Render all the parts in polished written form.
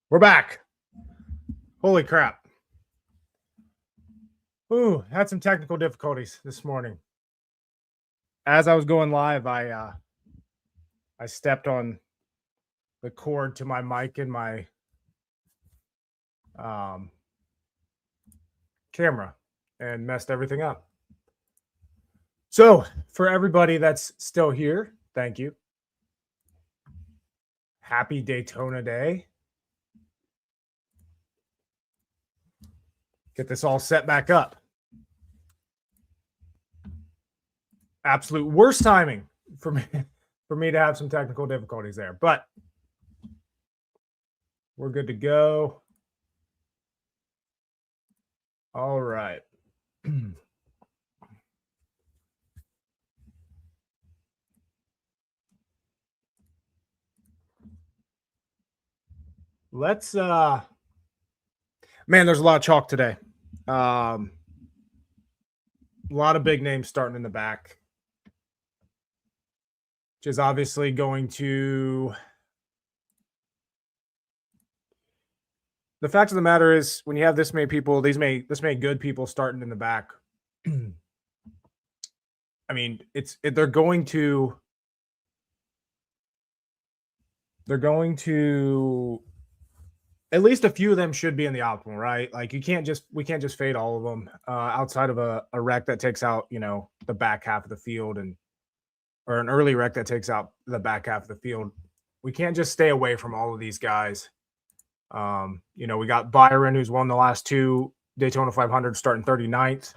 We're back. Holy crap. Ooh, had some technical difficulties this morning. As I was going live, I stepped on the cord to my mic and my camera and messed everything up. So, for everybody that's still here, thank you. Happy Daytona Day. Get this all set back up. Absolute worst timing for me to have some technical difficulties there, but we're good to go. All right. Let's man, there's a lot of chalk today. A lot of big names starting in the back, which is obviously going to. The fact of the matter is, when you have this many people, this many good people starting in the back, I mean, they're going to at least a few of them should be in the optimal, right? Like we can't just fade all of them outside of a wreck that takes out, the back half of the field or an early wreck that takes out the back half of the field. We can't just stay away from all of these guys. We got Byron, who's won the last two Daytona 500, starting 39th.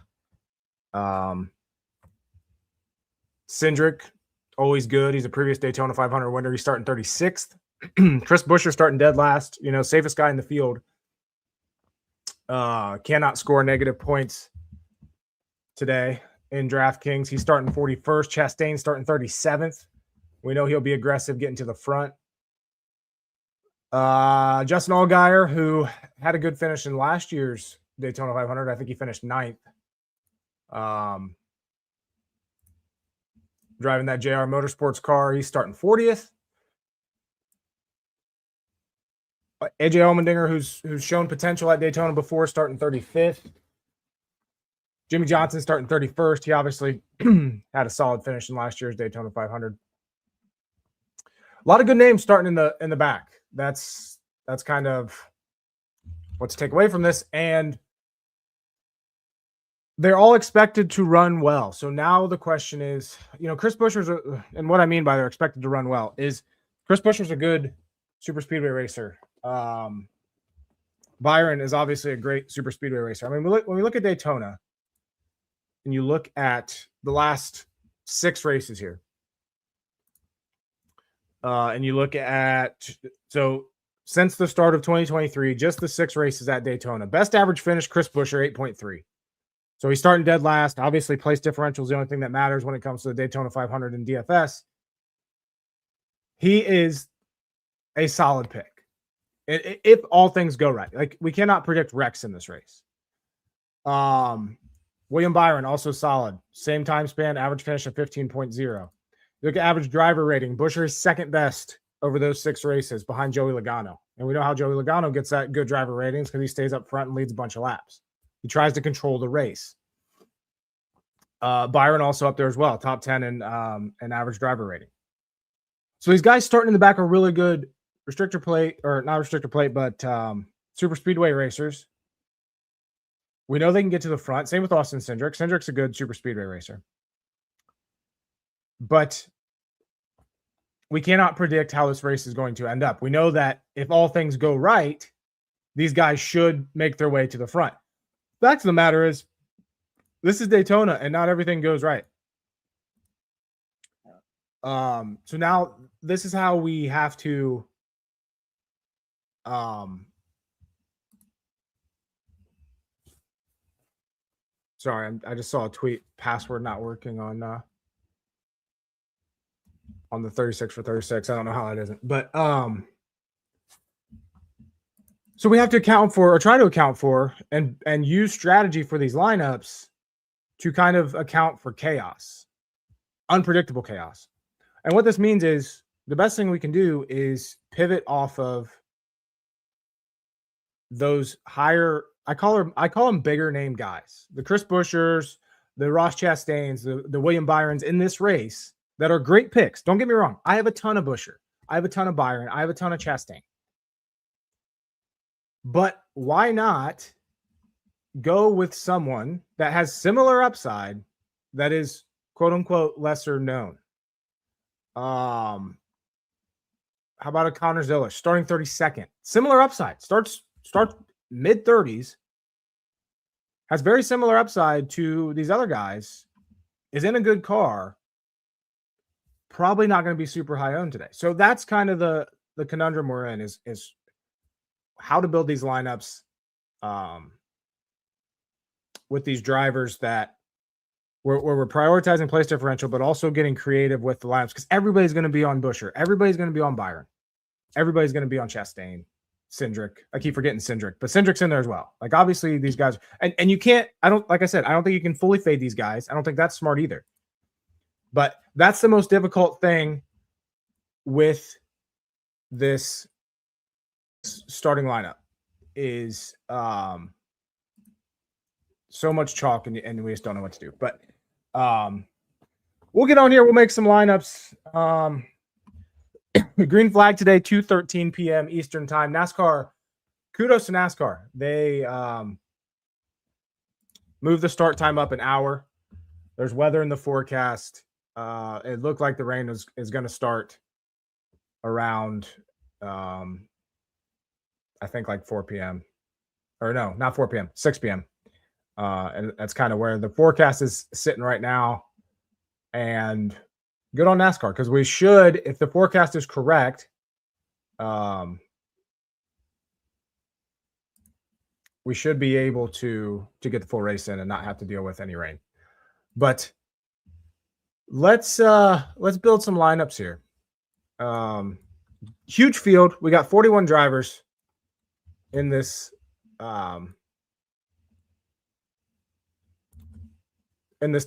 Cindric, always good. He's a previous Daytona 500 winner. He's starting 36th. Chris Buescher starting dead last. Safest guy in the field. Cannot score negative points today in DraftKings. He's starting 41st. Chastain starting 37th. We know he'll be aggressive getting to the front. Justin Allgaier, who had a good finish in last year's Daytona 500. I think he finished 9th. Driving that JR Motorsports car. He's starting 40th. AJ Allmendinger, who's shown potential at Daytona before, starting 35th. Jimmy Johnson starting 31st. He obviously had a solid finish in last year's Daytona 500. A lot of good names starting in the back. That's kind of what to take away from this. And they're all expected to run well. So now the question is, Chris Buescher's and what I mean by they're expected to run well is Chris Buescher's a good super speedway racer. Byron is obviously a great super speedway racer. I mean, when we look at Daytona and you look at the last 6 races here, and you look at, so since the start of 2023, just the 6 races at Daytona, best average finish, Chris Buescher, 8.3. So he's starting dead last. Obviously, place differential is the only thing that matters when it comes to the Daytona 500 and DFS. He is a solid pick. If all things go right. Like, we cannot predict wrecks in this race. William Byron, also solid. Same time span, average finish of 15.0. Look at average driver rating. Buescher is second best over those 6 races behind Joey Logano. And we know how Joey Logano gets that good driver ratings because he stays up front and leads a bunch of laps. He tries to control the race. Byron also up there as well, top 10 in average driver rating. So these guys starting in the back are really good restrictor plate, or not restrictor plate, but super speedway racers. We know they can get to the front. Same with Austin Cindric. Cindric's a good super speedway racer. But we cannot predict how this race is going to end up. We know that if all things go right, these guys should make their way to the front. Fact of the matter is, this is Daytona, and not everything goes right. So now this is how we have to sorry, I just saw a tweet, password not working on the 36 for 36. I don't know how that isn't, but so we have to account for, or try to account for, and use strategy for these lineups to kind of account for chaos, unpredictable chaos. And what this means is the best thing we can do is pivot off of those higher, I call them bigger name guys, the Chris Buschers, the Ross Chastains, the William Byrons in this race that are great picks. Don't get me wrong. I have a ton of Buescher. I have a ton of Byron. I have a ton of Chastain. But why not go with someone that has similar upside that is quote unquote lesser known? How about a Connor Zilisch starting 32nd? Similar upside. Starts mid 30s. Has very similar upside to these other guys. Is in a good car. Probably not going to be super high owned today. So that's kind of the conundrum we're in is how to build these lineups with these drivers that where we're prioritizing place differential, but also getting creative with the lineups because everybody's going to be on Buescher. Everybody's going to be on Byron. Everybody's going to be on Chastain, Cindric. I keep forgetting Cindric, but Cindric's in there as well. Like obviously these guys, and you can't, like I said, I don't think you can fully fade these guys. I don't think that's smart either. But that's the most difficult thing with this starting lineup is so much chalk and we just don't know what to do. But we'll get on here. We'll make some lineups. Green flag today, 2:13 p.m. Eastern time. NASCAR, kudos to NASCAR. They moved the start time up an hour. There's weather in the forecast. It looked like the rain is going to start around, I think like 4 p.m. Or no, not 4 p.m., 6 p.m. And that's kind of where the forecast is sitting right now. And good on NASCAR because we should, if the forecast is correct, we should be able to get the full race in and not have to deal with any rain. But let's build some lineups here. Huge field. We got 41 drivers in this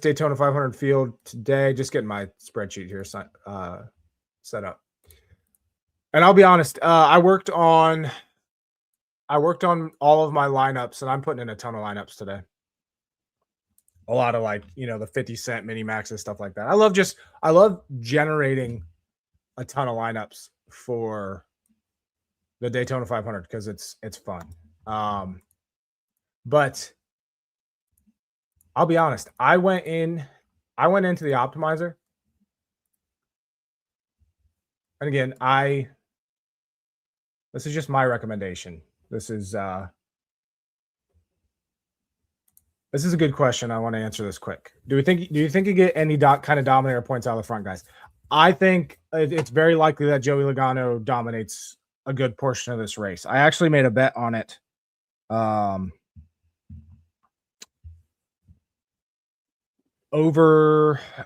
Daytona 500 field today. Just getting my spreadsheet here set up. And I'll be honest, I worked on all of my lineups, and I'm putting in a ton of lineups today. A lot of the 50 cent mini maxes, stuff like that. I love generating a ton of lineups for the Daytona 500 because it's fun. But I'll be honest, I went into the optimizer. And again, this is just my recommendation. This is a good question. I want to answer this quick. Do you think you get any kind of dominator points out of the front, guys? I think it's very likely that Joey Logano dominates a good portion of this race. I actually made a bet on it.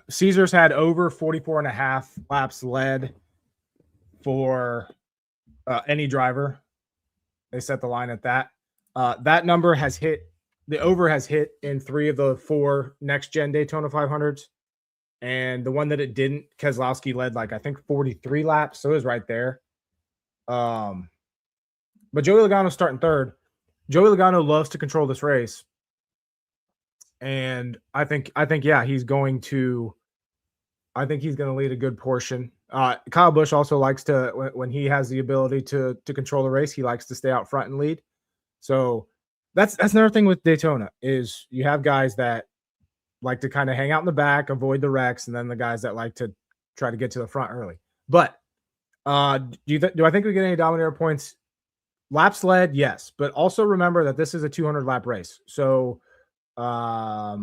Caesars had over 44.5 laps led for any driver. They set the line at that. That number has hit. The over has hit in 3 of the 4 next-gen Daytona 500s. And the one that it didn't, Keselowski led I think 43 laps, so it was right there. But Joey Logano starting third. Joey Logano loves to control this race. And I think yeah, he's going to lead a good portion. Kyle Busch also likes to, when he has the ability to control the race, he likes to stay out front and lead. So that's another thing with Daytona is you have guys that like to kind of hang out in the back, avoid the wrecks, and then the guys that like to try to get to the front early. But do I think we get any Dominator points? Laps led, yes, but also remember that this is a 200 lap race. So we're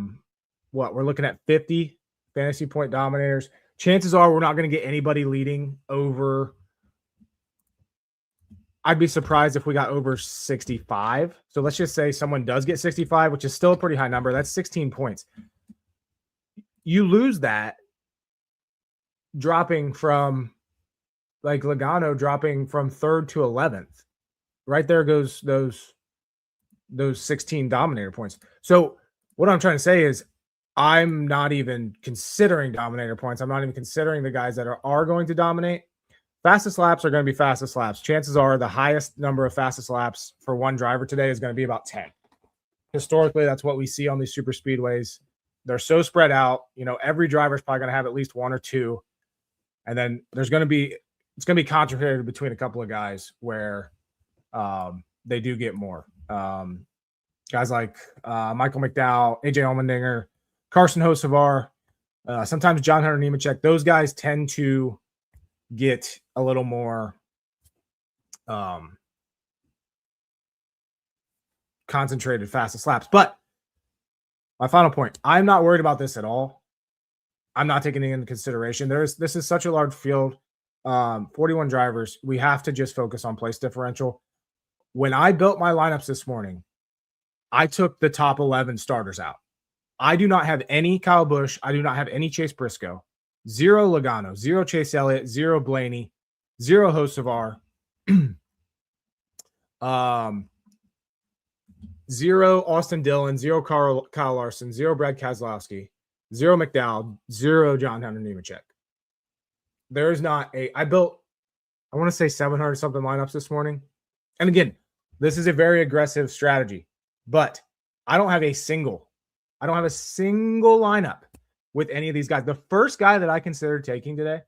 looking at 50 fantasy point Dominators. Chances are we're not going to get anybody leading over. I'd be surprised if we got over 65. So let's just say someone does get 65, which is still a pretty high number. That's 16 points. You lose that dropping from Logano dropping from 3rd to 11th. Right there goes those 16 Dominator points. So what I'm trying to say is I'm not even considering Dominator points. I'm not even considering the guys that are going to dominate. Fastest laps are going to be fastest laps. Chances are the highest number of fastest laps for one driver today is going to be about 10. Historically, that's what we see on these super speedways. They're so spread out. You know, every driver is probably going to have at least one or two. And then it's going to be concentrated between a couple of guys where they do get more. Guys like Michael McDowell, AJ Allmendinger, Carson Hocevar, sometimes John Hunter Nemechek. Those guys tend to get a little more concentrated fastest laps. But my final point, I'm not worried about this at all. I'm not taking it into consideration. This is such a large field, 41 drivers. We have to just focus on place differential. When I built my lineups this morning, I took the top 11 starters out. I do not have any Kyle Busch. I do not have any Chase Briscoe. 0 Logano, 0 Chase Elliott, 0 Blaney, 0 Hocevar, 0 Austin Dillon, 0 Kyle Larson, 0 Brad Keselowski, 0 McDowell, 0 John Hunter Nemechek. There is not I want to say 700 something lineups this morning. And again, this is a very aggressive strategy, but I don't have a single lineup with any of these guys. The first guy that I considered taking today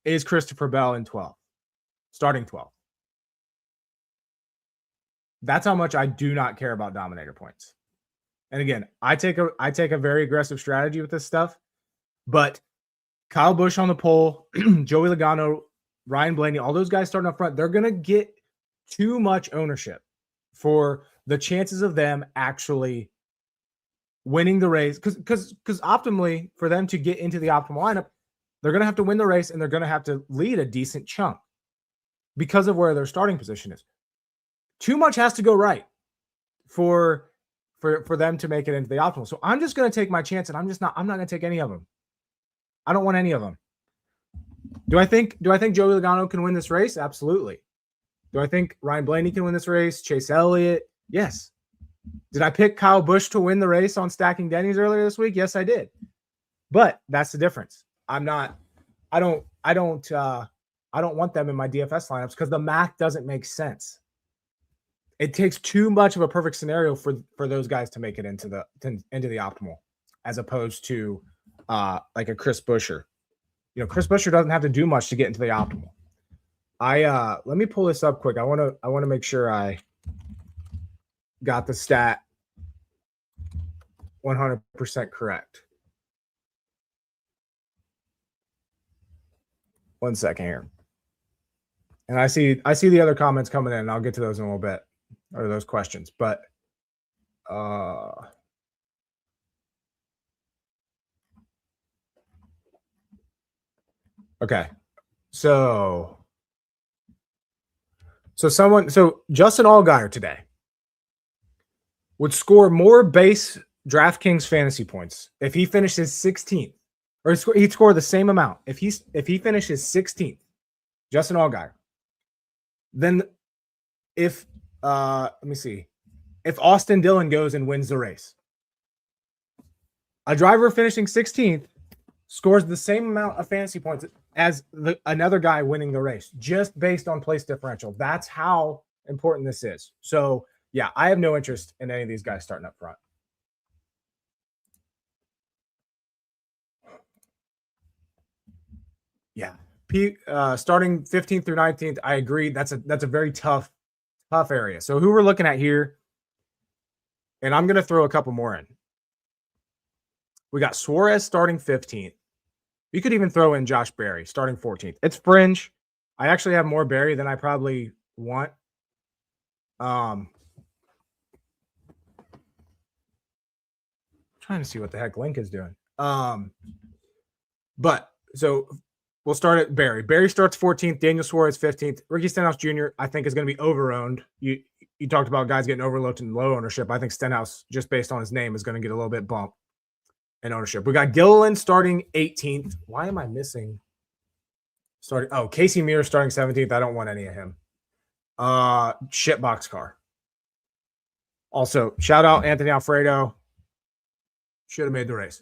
is Christopher Bell in 12, starting 12. That's how much I do not care about Dominator points. And again, I take a very aggressive strategy with this stuff, but Kyle Busch on the pole, Joey Logano, Ryan Blaney, all those guys starting up front, they're going to get too much ownership for the chances of them actually winning the race. Because optimally, for them to get into the optimal lineup, they're going to have to win the race and they're going to have to lead a decent chunk because of where their starting position is. Too much has to go right for them to make it into the optimal. So I'm just going to take my chance, and I'm not going to take any of them. I don't want any of them. Do I think Joey Logano can win this race? Absolutely. Do I think Ryan Blaney can win this race? Chase Elliott? Yes. Did I pick Kyle Busch to win the race on Stacking Denny's earlier this week? Yes, I did. But that's the difference. I don't want them in my DFS lineups because the math doesn't make sense. It takes too much of a perfect scenario for those guys to make it into the optimal, as opposed to like a Chris Buescher. You know, Chris Buescher doesn't have to do much to get into the optimal. Let me pull this up quick. I want to make sure I got the stat 100% correct. 1 second here. And I see the other comments coming in, and I'll get to those in a little bit, or those questions. But okay. So Justin Allgaier today would score more base DraftKings fantasy points if he finishes 16th, or he'd score the same amount if he finishes 16th, Justin Allgaier. Then if if Austin Dillon goes and wins the race, a driver finishing 16th scores the same amount of fantasy points as another guy winning the race, just based on place differential. That's how important this is. So yeah, I have no interest in any of these guys starting up front. Yeah. Starting 15th through 19th, I agree. That's a very tough area. So who we're looking at here, and I'm going to throw a couple more in. We got Suarez starting 15th. You could even throw in Josh Berry starting 14th. It's fringe. I actually have more Berry than I probably want. Trying to see what the heck Link is doing. But so we'll start at Berry. Berry starts 14th. Daniel Suarez 15th. Ricky Stenhouse Jr. I think is going to be over-owned. You talked about guys getting overlooked in low ownership. I think Stenhouse, just based on his name, is going to get a little bit bump in ownership. We got Gilliland starting 18th. Why am I missing? Casey Mears starting 17th. I don't want any of him. Shitbox car. Also, shout out Anthony Alfredo. Should have made the race.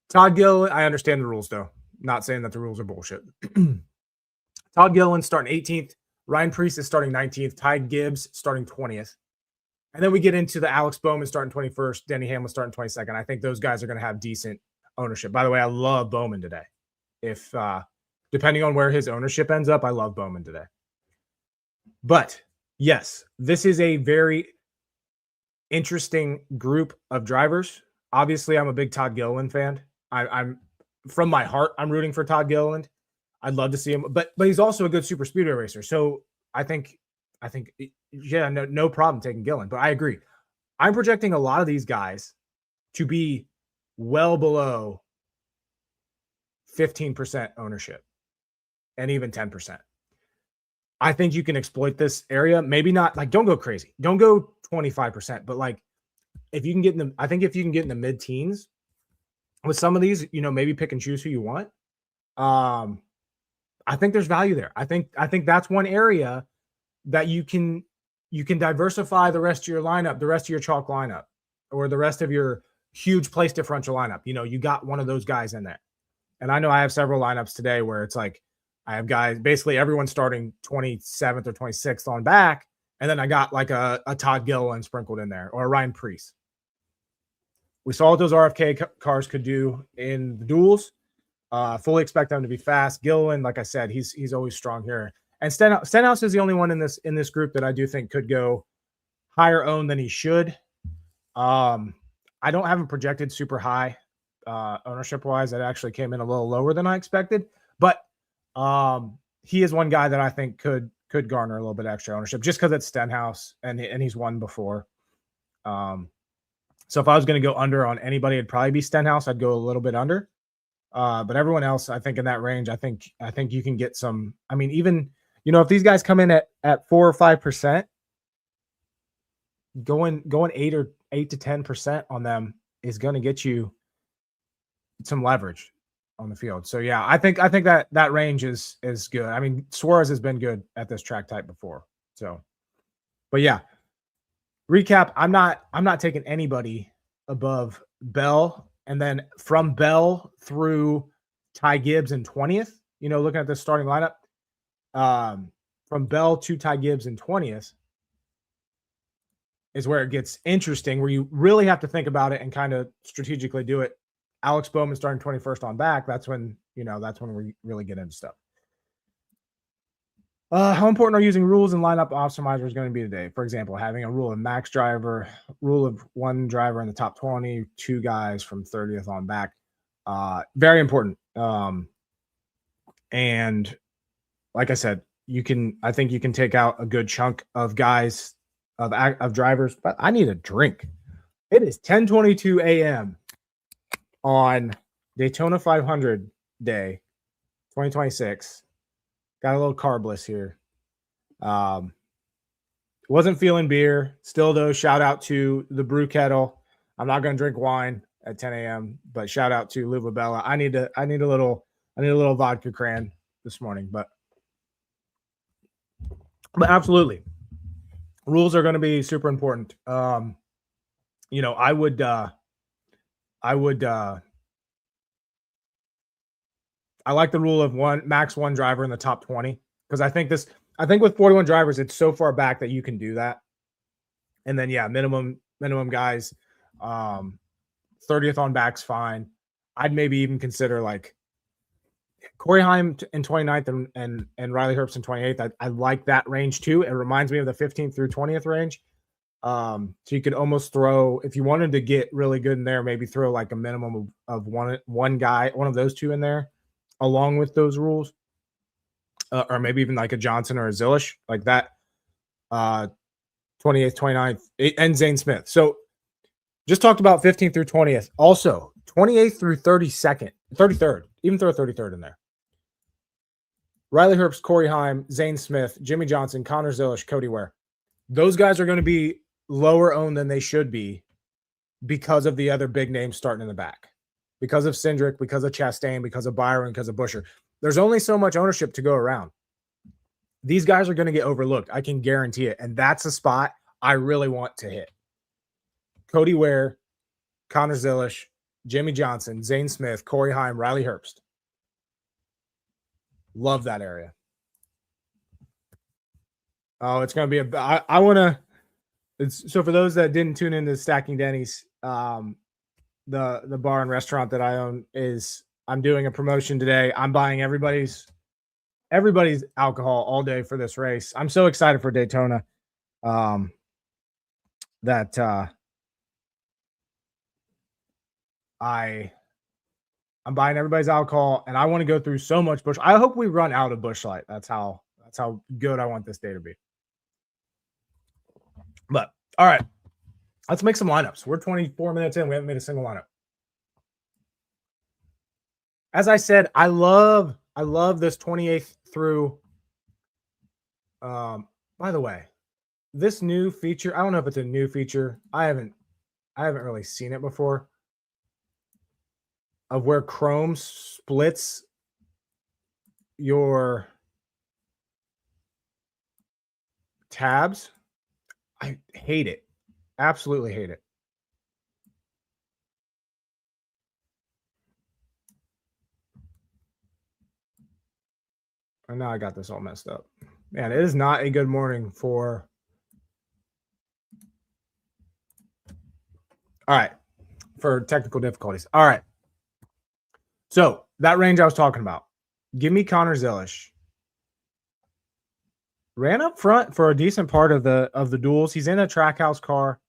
Todd Gilliland, I understand the rules, though. Not saying that the rules are bullshit. Todd Gilliland starting 18th. Ryan Preece is starting 19th. Ty Gibbs starting 20th. And then we get into the Alex Bowman starting 21st. Denny Hamlin starting 22nd. I think those guys are going to have decent ownership. By the way, I love Bowman today. If depending on where his ownership ends up, I love Bowman today. But yes, this is a very interesting group of drivers. Obviously, I'm a big Todd Gilliland fan. I'm from my heart, I'm rooting for Todd Gilliland. I'd love to see him, but he's also a good super speedway racer. So I think, yeah, no problem taking Gilliland. But I agree. I'm projecting a lot of these guys to be well below 15% ownership and even 10%. I think you can exploit this area. Maybe not like, don't go crazy. Don't go 25%, but like if you can get in the, I think if you can get in the mid-teens with some of these, maybe pick and choose who you want. I think there's value there. I think that's one area that you can diversify the rest of your lineup, the rest of your chalk lineup, or the rest of your huge place differential lineup. You got one of those guys in there. And I know I have several lineups today where it's like I have guys, basically everyone starting 27th or 26th on back. And then I got like a Todd Gilliland sprinkled in there or a Ryan Preece. We saw what those RFK cars could do in the duels. Fully expect them to be fast. Gilliland, like I said, he's always strong here. And Stenhouse is the only one in this group that I do think could go higher owned than he should. I don't have him projected super high ownership wise. It actually came in a little lower than I expected, but he is one guy that I think could garner a little bit extra ownership just because it's Stenhouse and he's won before. So if I was going to go under on anybody, it'd probably be Stenhouse. I'd go a little bit under. But everyone else, I think in that range, I think you can get some. I mean, even if these guys come in at 4 or 5%, going 8 to 10% on them is going to get you some leverage on the field. So yeah, I think that range is good. I mean, Suarez has been good at this track type before. So, but yeah, recap. I'm not taking anybody above Bell. And then from Bell through Ty Gibbs in 20th, looking at the starting lineup, from Bell to Ty Gibbs in 20th is where it gets interesting, where you really have to think about it and kind of strategically do it. Alex Bowman starting 21st on back. That's when we really get into stuff. How important are using rules and lineup optimizers going to be today? For example, having a rule of max driver, rule of one driver in the top 20, 2 guys from 30th on back. Very important. And like I said, I think you can take out a good chunk of guys of drivers, but I need a drink. It is 10:22 a.m. on Daytona 500 day, 2026. Got a little carbless here. Wasn't feeling beer. Still though, shout out to the brew kettle. I'm not going to drink wine at 10 a.m., but shout out to Luva Bella. I need a little vodka cran this morning, but absolutely. Rules are going to be super important. I like the rule of max one driver in the top 20 because I think with 41 drivers, it's so far back that you can do that. And then, yeah, minimum guys, 30th on back's fine. I'd maybe even consider like Corey Heim in 29th and Riley Herbst in 28th. I like that range too. It reminds me of the 15th through 20th range. So you could almost throw, if you wanted to get really good in there, maybe throw like a minimum of one guy, one of those two in there, along with those rules, or maybe even like a Johnson or a Zilish, like that, 28th, 29th, and Zane Smith. So just talked about 15th through 20th. Also, 28th through 33rd, even throw a 33rd in there. Riley Herbst, Corey Heim, Zane Smith, Jimmy Johnson, Connor Zilish, Cody Ware. Those guys are going to be lower owned than they should be because of the other big names starting in the back. Because of Cindric, because of Chastain, because of Byron, because of Buescher. There's only so much ownership to go around. These guys are going to get overlooked. I can guarantee it. And that's a spot I really want to hit. Cody Ware, Connor Zilish, Jimmy Johnson, Zane Smith, Corey Heim, Riley Herbst. Love that area. Oh, it's going to be I want to. So for those that didn't tune into Stacking Denny's, the bar and restaurant that I own I'm doing a promotion today. I'm buying everybody's alcohol all day for this race. I'm so excited for Daytona. That I'm buying everybody's alcohol, and I want to go through so much Busch. I hope we run out of Busch Light. That's how good I want this day to be. But all right, let's make some lineups. We're 24 minutes in. We haven't made a single lineup. As I said, I love this 28th through. By the way, this new feature, I don't know if it's a new feature. I haven't really seen it before. Of where Chrome splits your tabs. I hate it. Absolutely hate it. And now I got this all messed up. Man, it is not a good morning for. All right. For technical difficulties. All right. So that range I was talking about. Give me Connor Zelish. Ran up front for a decent part of the duels. He's in a Trackhouse car.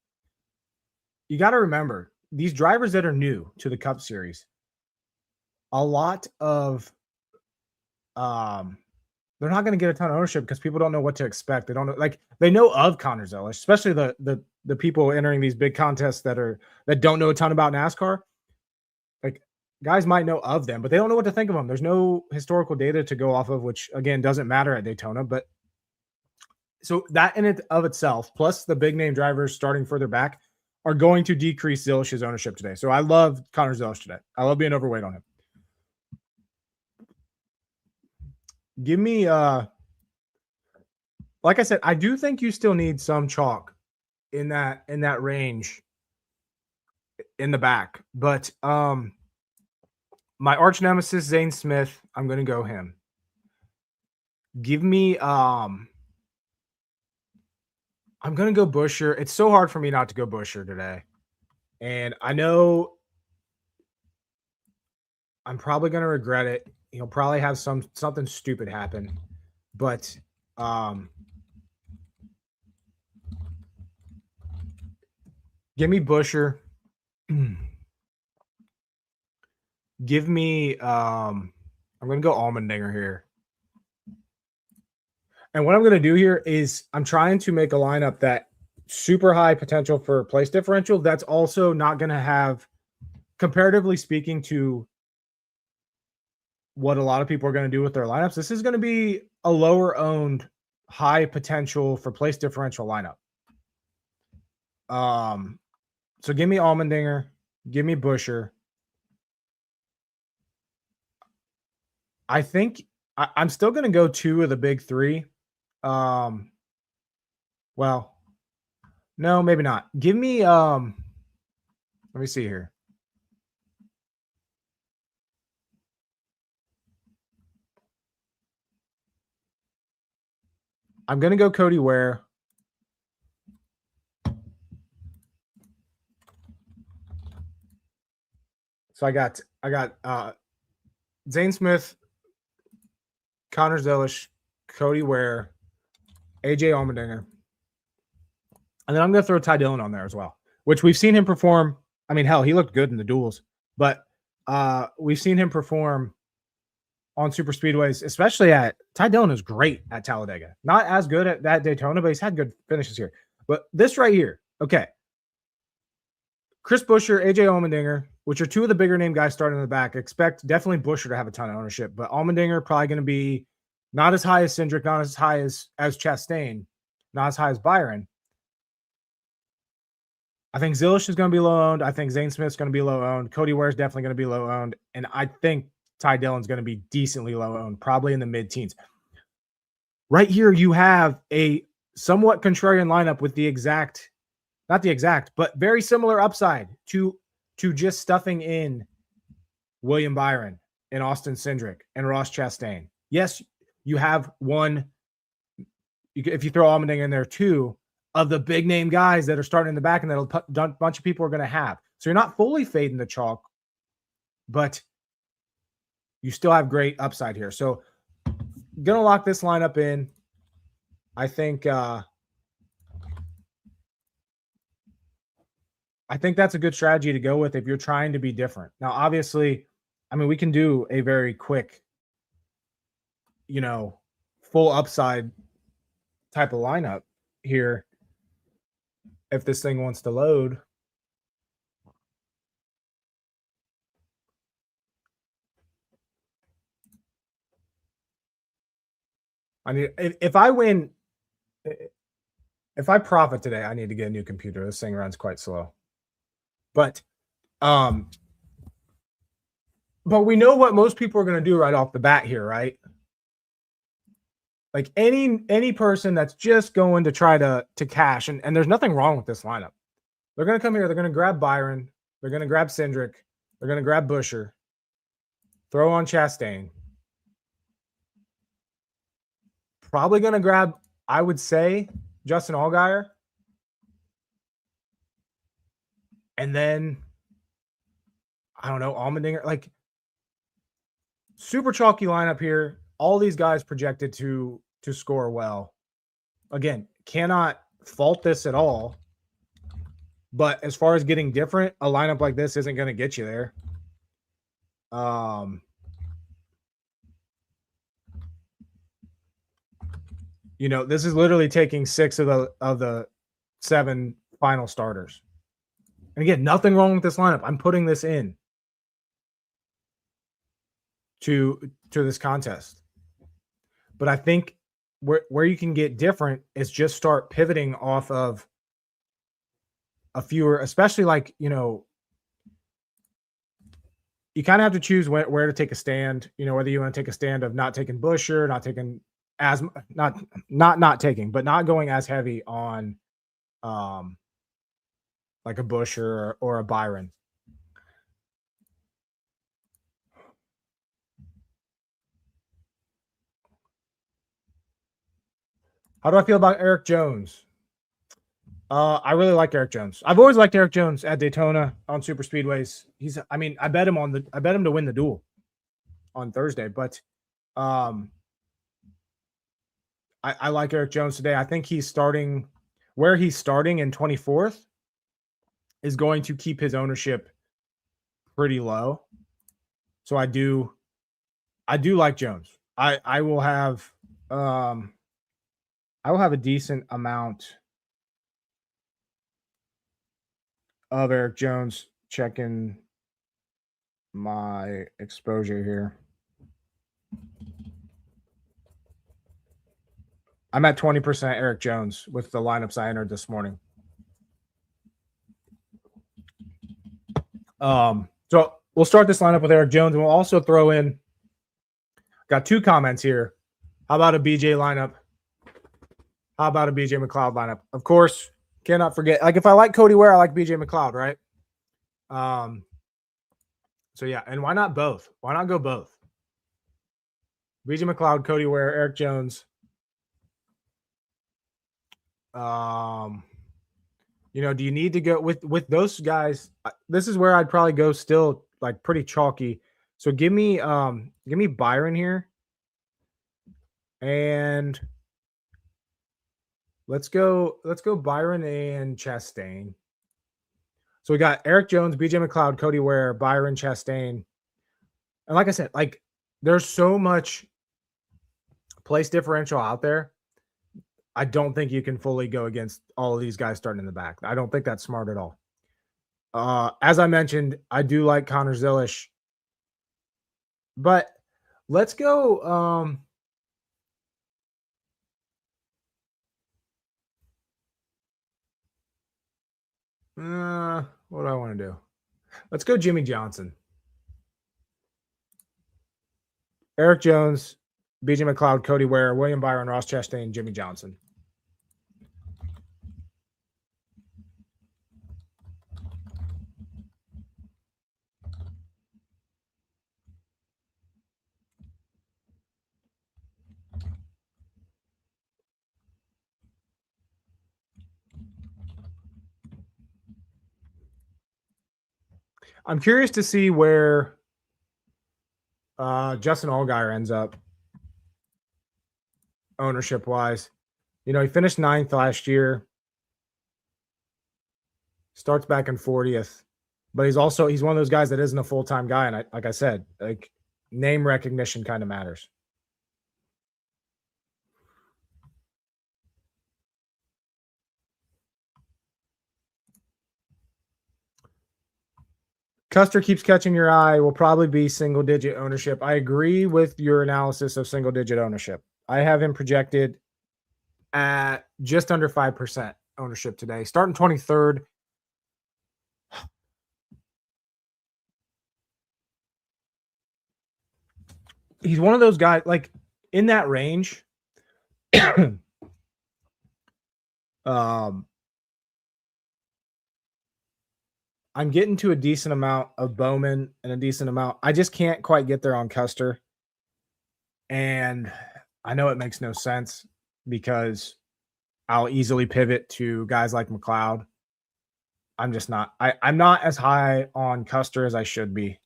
You got to remember, these drivers that are new to the Cup Series, a lot of they're not going to get a ton of ownership because people don't know what to expect. They don't know, they know of Connor Zelish, especially the people entering these big contests that don't know a ton about NASCAR. Like, guys might know of them, but they don't know what to think of them. There's no historical data to go off of, which again doesn't matter at Daytona. But so that in and of itself, plus the big name drivers starting further back, are going to decrease Zelish's ownership today. So I love Connor Zelish today. I love being overweight on him. Give me, like I said, I do think you still need some chalk in that range in the back. But my arch nemesis, Zane Smith, I'm going to go him. Give me, I'm going to go Buescher. It's so hard for me not to go Buescher today. And I know I'm probably going to regret it. He'll probably have something stupid happen. But give me Buescher. Give me I'm going to go Allmendinger here. And what I'm going to do here is I'm trying to make a lineup that super high potential for place differential. That's also not going to have, comparatively speaking to what a lot of people are going to do with their lineups, this is going to be a lower owned, high potential for place differential lineup. So give me Allmendinger, give me Buescher. I think I'm still going to go two of the big three. Well, no, maybe not. Give me, let me see here. I'm going to go Cody Ware. So I got Zane Smith, Connor Zelish, Cody Ware, AJ Allmendinger. And then I'm going to throw Ty Dillon on there as well, which we've seen him perform. I mean, hell, he looked good in the duels, but we've seen him perform on super speedways, especially Ty Dillon is great at Talladega. Not as good at that Daytona, but he's had good finishes here. But this right here, okay. Chris Buescher, AJ Allmendinger, which are two of the bigger name guys starting in the back. Expect definitely Buescher to have a ton of ownership, but Allmendinger probably going to be not as high as Cindric, not as high as Chastain, not as high as Byron. I think Zilish is going to be low owned. I think Zane Smith's going to be low owned. Cody Ware is definitely going to be low owned. And I think Ty Dillon's going to be decently low owned, probably in the mid teens. Right here, you have a somewhat contrarian lineup with not the exact, but very similar upside to just stuffing in William Byron and Austin Cindric and Ross Chastain. Yes, you have one if you throw Allmendinger in there too, of the big name guys that are starting in the back and that a bunch of people are going to have. So you're not fully fading the chalk, but you still have great upside here. So going to lock this lineup in. I think that's a good strategy to go with if you're trying to be different. Now, obviously, I mean, we can do a very quick, full upside type of lineup here if this thing wants to load. I mean, if I win, if I profit today, I need to get a new computer. This thing runs quite slow. But we know what most people are going to do right off the bat here, right? Like any person that's just going to try to cash, and there's nothing wrong with this lineup. They're going to come here. They're going to grab Byron. They're going to grab Cindric. They're going to grab Buescher. Throw on Chastain. Probably going to grab, I would say, Justin Allgaier. And then, I don't know, Allmendinger. Like, super chalky lineup here. All these guys projected to score well. Again, cannot fault this at all. But as far as getting different, a lineup like this isn't going to get you there. This is literally taking 6 of the 7 final starters. And again, nothing wrong with this lineup. I'm putting this in to this contest. But I think where you can get different is just start pivoting off of a fewer, especially like, you kind of have to choose where to take a stand, whether you want to take a stand of not taking Buescher, not taking as not taking, but not going as heavy on like a Buescher or a Byron. How do I feel about Eric Jones? I really like Eric Jones. I've always liked Eric Jones at Daytona on super speedways. I bet him to win the duel on Thursday, but I like Eric Jones today. I think he's starting where he's starting in 24th is going to keep his ownership pretty low. So I do like Jones. I will have a decent amount of Eric Jones. Checking my exposure here. I'm at 20% Eric Jones with the lineups I entered this morning. So we'll start this lineup with Eric Jones, and we'll also throw in, got 2 comments here. How about a BJ lineup? How about a BJ McLeod lineup? Of course, cannot forget. Like, if I like Cody Ware, I like BJ McLeod, right? So yeah, and why not both? Why not go both? BJ McLeod, Cody Ware, Eric Jones. Do you need to go with those guys? This is where I'd probably go still like pretty chalky. So give me Byron here. And let's go Byron and Chastain. So we got Eric Jones, BJ McLeod, Cody Ware, Byron, Chastain. And like I said, like, there's so much place differential out there. I don't think you can fully go against all of these guys starting in the back. I don't think that's smart at all. As I mentioned, I do like Connor Zilish. But let's go what do I want to do? Let's go Jimmy Johnson. Eric Jones, BJ McLeod, Cody Ware, William Byron, Ross Chastain, Jimmy Johnson. I'm curious to see where Justin Allgaier ends up ownership wise. You know, he finished 9th last year. Starts back in 40th. But he's one of those guys that isn't a full-time guy. And like I said, like name recognition kind of matters. Custer keeps catching your eye. Will probably be single-digit ownership. I agree with your analysis of single-digit ownership. I have him projected at just under 5% ownership today. Starting 23rd. He's one of those guys, like in that range. I'm getting to a decent amount of Bowman and a decent amount. I just can't quite get there on Custer. And I know it makes no sense because I'll easily pivot to guys like McLeod. I'm just not. I'm not as high on Custer as I should be.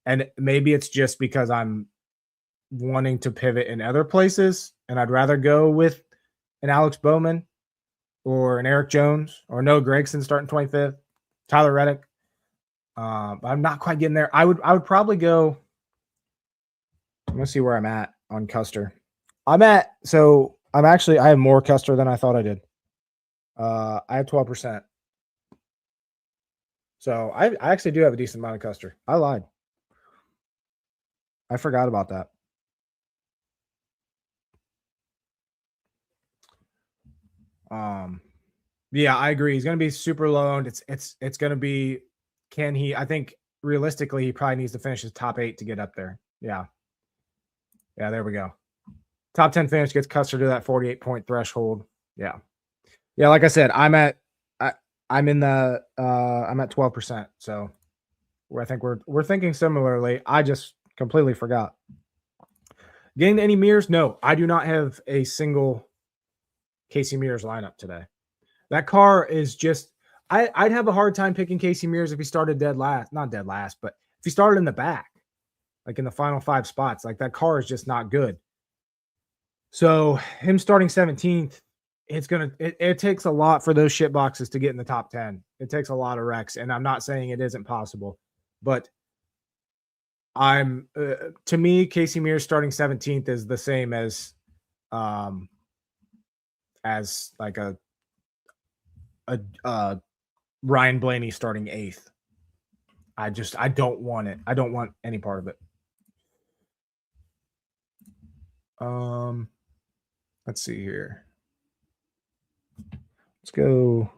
And maybe it's just because I'm wanting to pivot in other places, and I'd rather go with an Alex Bowman or an Eric Jones or Noah Gragson starting 25th, Tyler Reddick. I'm not quite getting there. I would probably go. I'm gonna see where I'm at on Custer. I have more Custer than I thought I did. I have 12%. So I actually do have a decent amount of Custer. I lied. I forgot about that. Yeah, I agree. He's going to be super low owned. It's going to be, I think realistically, he probably needs to finish his top 8 to get up there. Yeah. Yeah, there we go. Top 10 finish gets Custer to that 48-point threshold. Yeah. Yeah, like I said, I'm at 12%. So I think we're thinking similarly. I just completely forgot. Getting any mirrors? No, I do not have a single Casey Mears lineup today. That car is just, I'd have a hard time picking Casey Mears if he started not dead last, but if he started in the back, like in the final 5 spots. Like that car is just not good. So him starting 17th, it takes a lot for those shit boxes to get in the top 10. It takes a lot of wrecks, and I'm not saying it isn't possible, but to me, Casey Mears starting 17th is the same as like a Ryan Blaney starting 8th. I don't want it. I don't want any part of it. Let's see here. Let's go.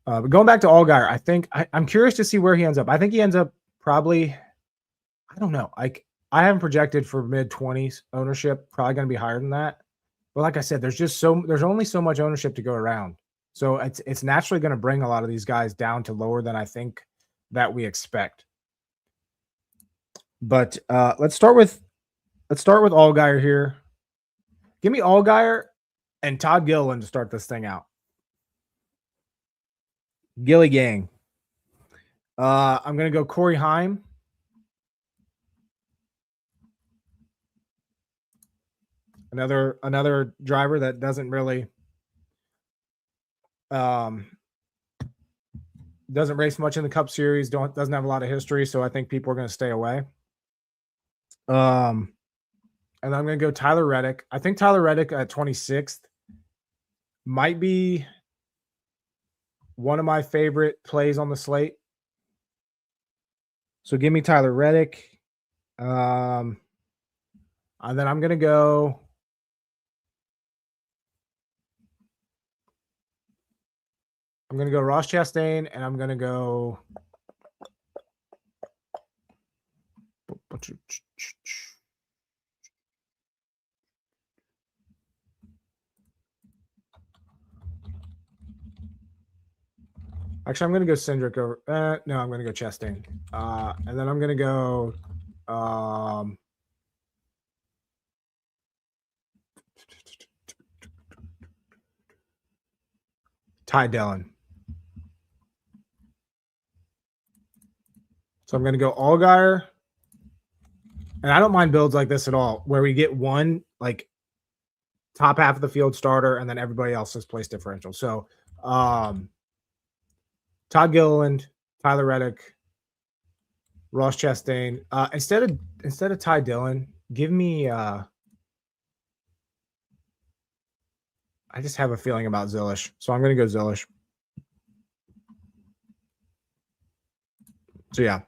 But going back to Allgaier, I think I'm curious to see where he ends up. I think he ends up probably, I don't know. Like I haven't projected for mid-20s ownership, probably going to be higher than that. But like I said, there's only so much ownership to go around. So it's naturally going to bring a lot of these guys down to lower than I think that we expect. But let's start with Allgaier here. Give me Allgaier and Todd Gilliland to start this thing out. Gilly gang. I'm going to go Corey Heim. Another driver that doesn't really doesn't race much in the Cup Series, doesn't have a lot of history, so I think people are going to stay away. And I'm going to go Tyler Reddick. I think Tyler Reddick at 26th might be one of my favorite plays on the slate. So give me Tyler Reddick. And then I'm going to go Ross Chastain, and I'm going to go actually, I'm going to go Cindric over. No, I'm going to go Chastain. And then I'm going to go Ty Dillon. So I'm going to go Allgaier. And I don't mind builds like this at all, where we get one like top half of the field starter and then everybody else is place differential. So Todd Gilliland, Tyler Reddick, Ross Chastain. Instead of Ty Dillon, give me I just have a feeling about Zilish. So I'm gonna go Zilish. So yeah.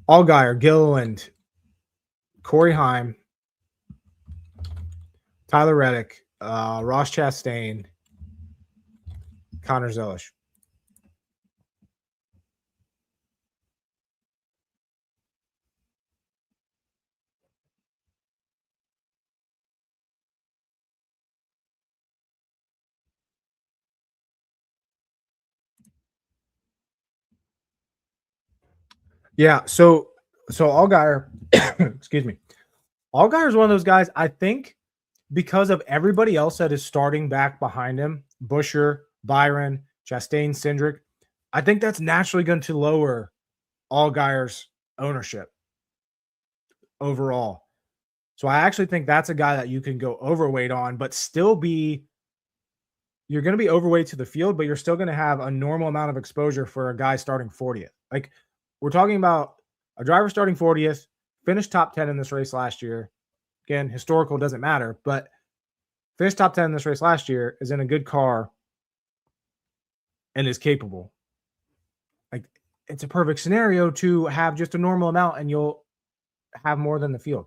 Allgaier, Gilliland, Corey Heim, Tyler Reddick, Ross Chastain, Connor Zilish. Yeah, so Allgaier, excuse me. Allgaier is one of those guys, I think, because of everybody else that is starting back behind him, Buescher, Byron, Chastain, Cindric, I think that's naturally going to lower Allgaier's ownership overall. So I actually think that's a guy that you can go overweight on, but still be you're going to be overweight to the field, but you're still going to have a normal amount of exposure for a guy starting 40th. Like we're talking about a driver starting 40th, finished top 10 in this race last year. Again, historical doesn't matter, but finished top 10 in this race last year, is in a good car, and is capable. Like it's a perfect scenario to have just a normal amount and you'll have more than the field.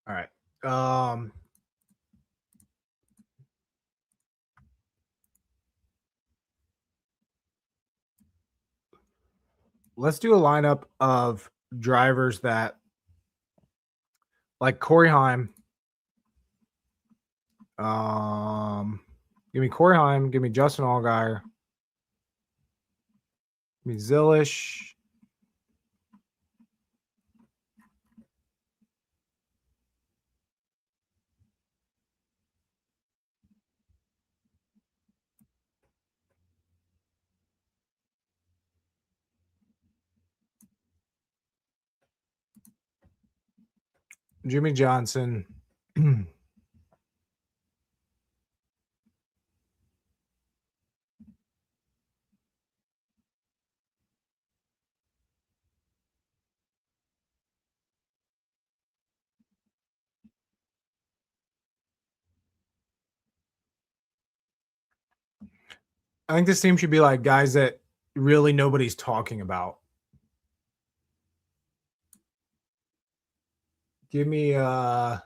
All right. Let's do a lineup of drivers that like Corey Heim. Give me Corey Heim, give me Justin Allgaier, give me Zilish. Jimmy Johnson. I think this team should be like guys that really nobody's talking about. Give me do a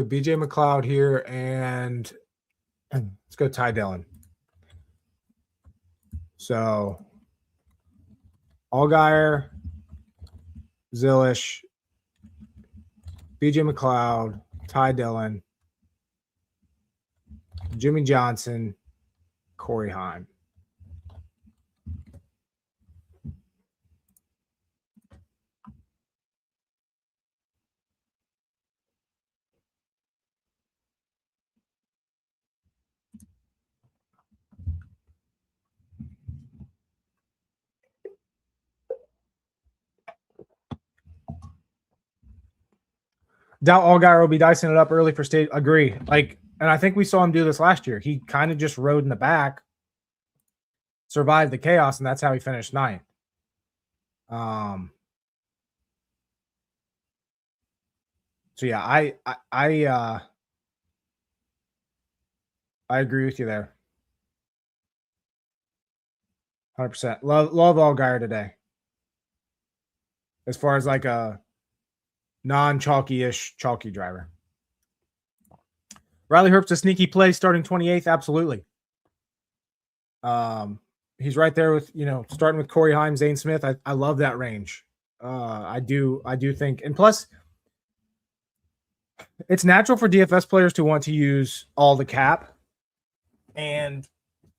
BJ McLeod here, and let's go Ty Dillon. So Allgaier, Zilish, BJ McLeod, Ty Dillon, Jimmy Johnson, Corey Heim. Doubt Allgaier will be dicing it up early for stage. Agree. Like, and I think we saw him do this last year. He kind of just rode in the back, survived the chaos, and that's how he finished ninth. So yeah, I agree with you there. 100%. Love Allgaier today. as far as like a non-chalky-ish chalky driver. Riley Herbst a sneaky play starting 28th, absolutely. He's right there with, starting with Corey Heim, Zane Smith. I love that range. I do think, and plus, it's natural for DFS players to want to use all the cap, and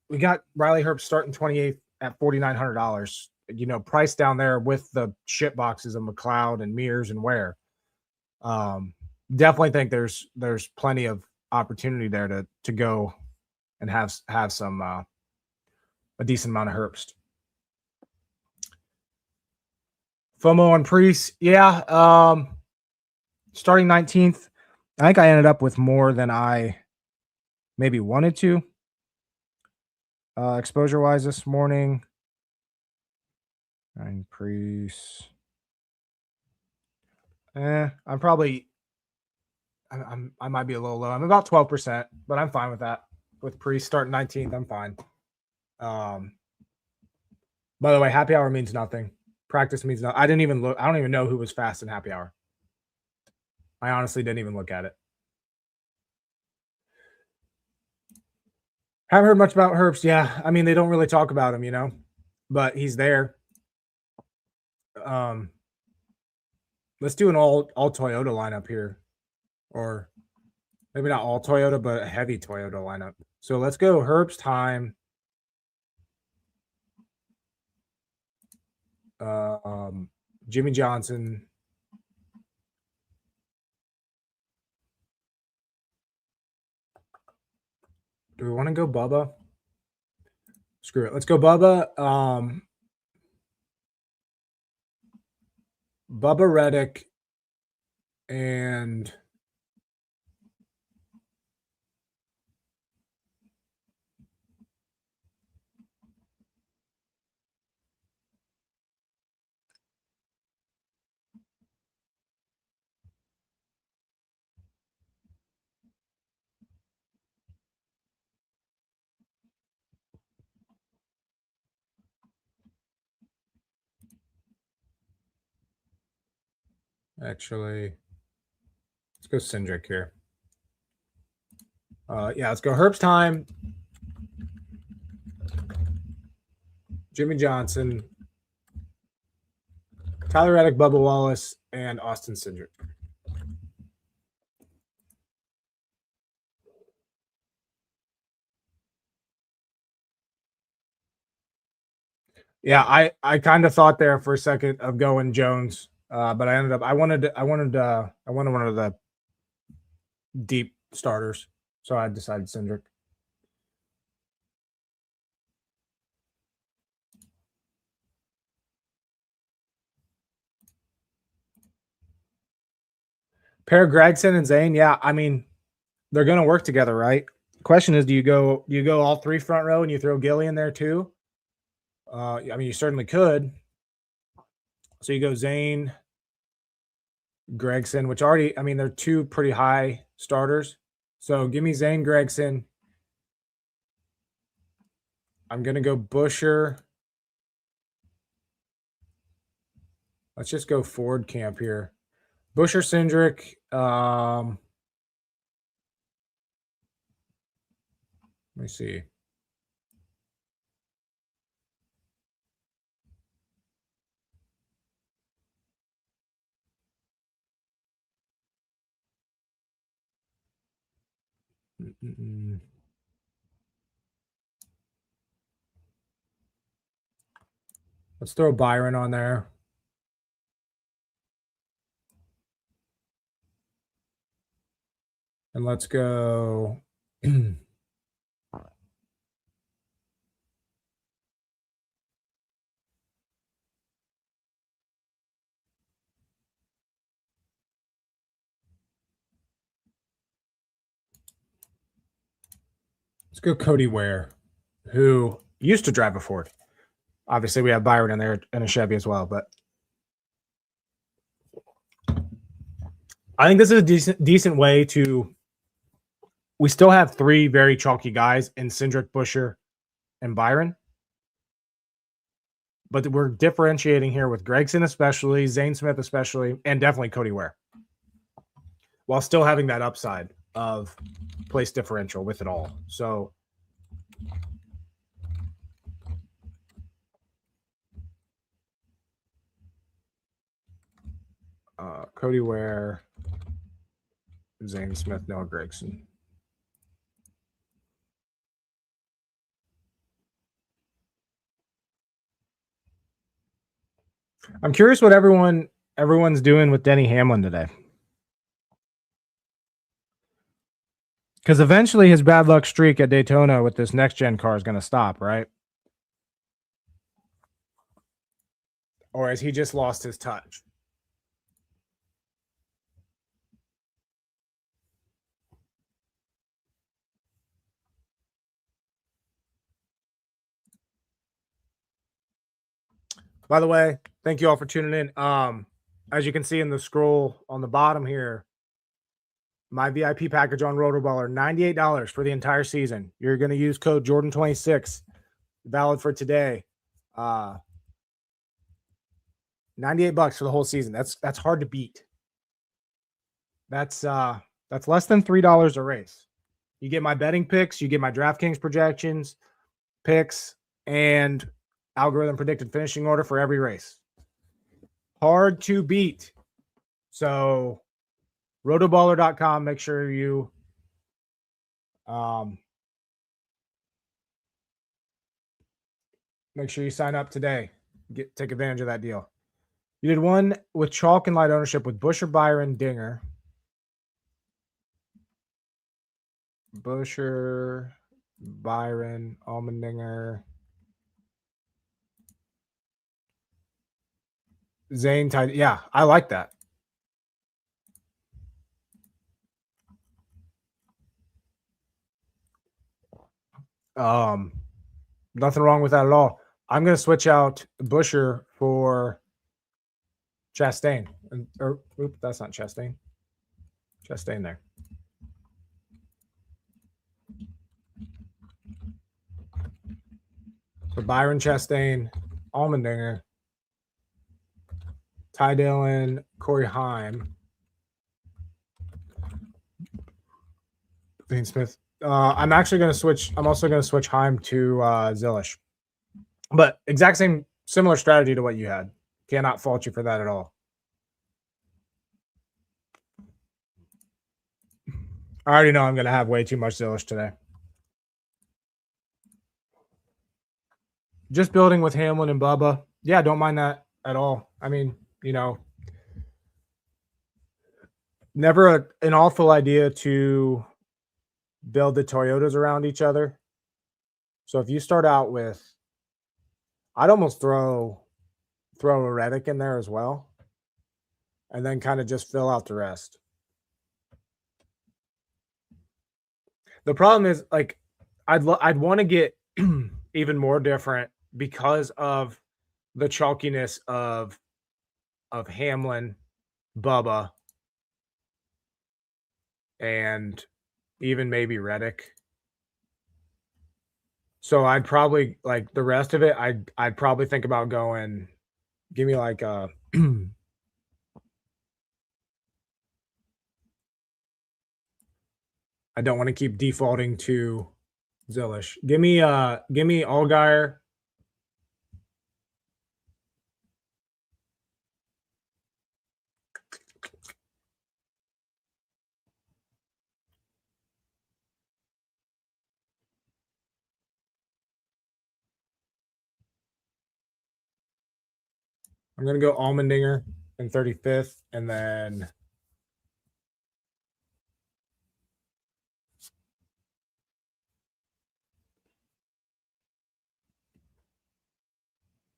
we got Riley Herbst starting 28th at $4,900. Price down there with the shit boxes of McLeod and Mears and Ware. Definitely think there's plenty of opportunity there to go and have some a decent amount of Herbst. FOMO on Priest, yeah. Starting 19th, I think I ended up with more than I maybe wanted to. Exposure wise this morning, 9 Priest. I might be a little low. I'm about 12%, but I'm fine with that. With Priest starting 19th, I'm fine. By the way, happy hour means nothing. Practice means nothing. I didn't even look. I don't even know who was fast in happy hour. I honestly didn't even look at it. Haven't heard much about Herbst. Yeah, I mean, they don't really talk about him, but he's there. Let's do an all Toyota lineup here, or maybe not all Toyota, but a heavy Toyota lineup. So let's go Herbst, Heim, Jimmy Johnson, do we want to go Bubba? Screw it. Let's go Bubba. Bubba Reddick and actually, let's go Cindric here. Yeah, let's go Herbst, Heim, Jimmy Johnson, Tyler Reddick, Bubba Wallace, and Austin Cindric. Yeah, I kind of thought there for a second of going Jones, but I ended up I wanted one of the deep starters, so I decided Cindric. Pair Gregson and Zane, yeah. I mean, they're going to work together, right? The question is, do you go all three front row and you throw Gilly in there too? I mean, you certainly could. So you go Zane, Gregson, which already, I mean, they're two pretty high starters. So give me Zane, Gregson. I'm going to go Busher. Let's just go Ford camp here. Busher, Cindric. Let me see. Let's throw Byron on there. And let's go. Let's go Cody Ware, who used to drive a Ford. Obviously, we have Byron in there and a Chevy as well, but I think this is a decent way to. We still have three very chalky guys in Cindric, Busher, and Byron. but we're differentiating here with Gregson especially, Zane Smith especially, and definitely Cody Ware, while still having that upside of place differential with it all. So Cody Ware, Zane Smith, Noah Gregson. I'm curious what everyone's doing with Denny Hamlin today. Because eventually his bad luck streak at Daytona with this next gen car is going to stop, right? Or has he just lost his touch? By the way, thank you all for tuning in. As you can see in the scroll on the bottom here, my VIP package on Rotoballer, $98 for the entire season. You're going to use code Jordan26, valid for today. $98 for the whole season. That's hard to beat. That's less than $3 a race. You get my betting picks, you get my DraftKings projections, picks, and algorithm predicted finishing order for every race. Hard to beat. So rotoballer.com, make sure you sign up today. Take advantage of that deal. You did one with chalk and light ownership with Busher, Byron, Dinger. Busher, Byron, Allmendinger, Zane, Tide. Yeah, I like that. Nothing wrong with that at all. I'm going to switch out Busher for Chastain. That's not Chastain. Chastain there. So Byron, Chastain, Allmendinger, Ty Dillon, Corey Heim, Dean Smith. I'm also going to switch Heim to Zillish. But exact same, similar strategy to what you had. Cannot fault you for that at all. I already know I'm going to have way too much Zillish today. Just building with Hamlin and Bubba. Yeah, don't mind that at all. I mean, never an awful idea to build the Toyotas around each other. So if you start out with, I'd almost throw a Reddick in there as well, and then kind of just fill out the rest. The problem is, like, I'd want to get even more different because of the chalkiness of Hamlin, Bubba, and even maybe Reddick. So I'd probably, like, the rest of it, I'd probably think about going, give me like a I don't want to keep defaulting to Zillish. Give me Allgaier. I'm going to go Allmendinger in 35th, and then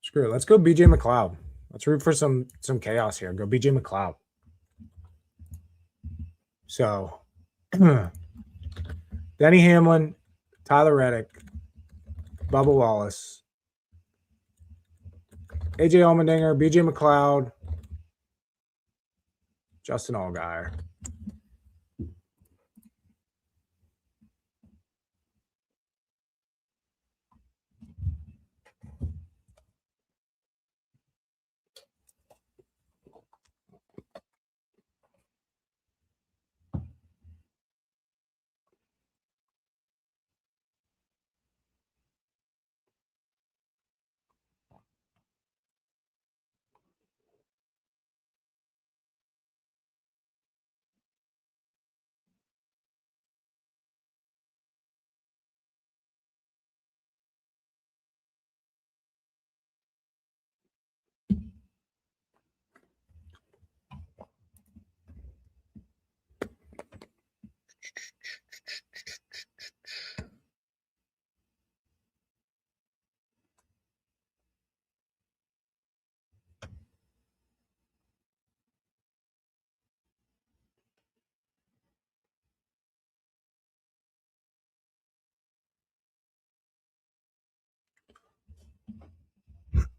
screw it. Let's go BJ McLeod. Let's root for some chaos here. Go BJ McLeod. So Denny Hamlin, Tyler Reddick, Bubba Wallace, AJ Allmendinger, BJ McLeod, Justin Allgaier.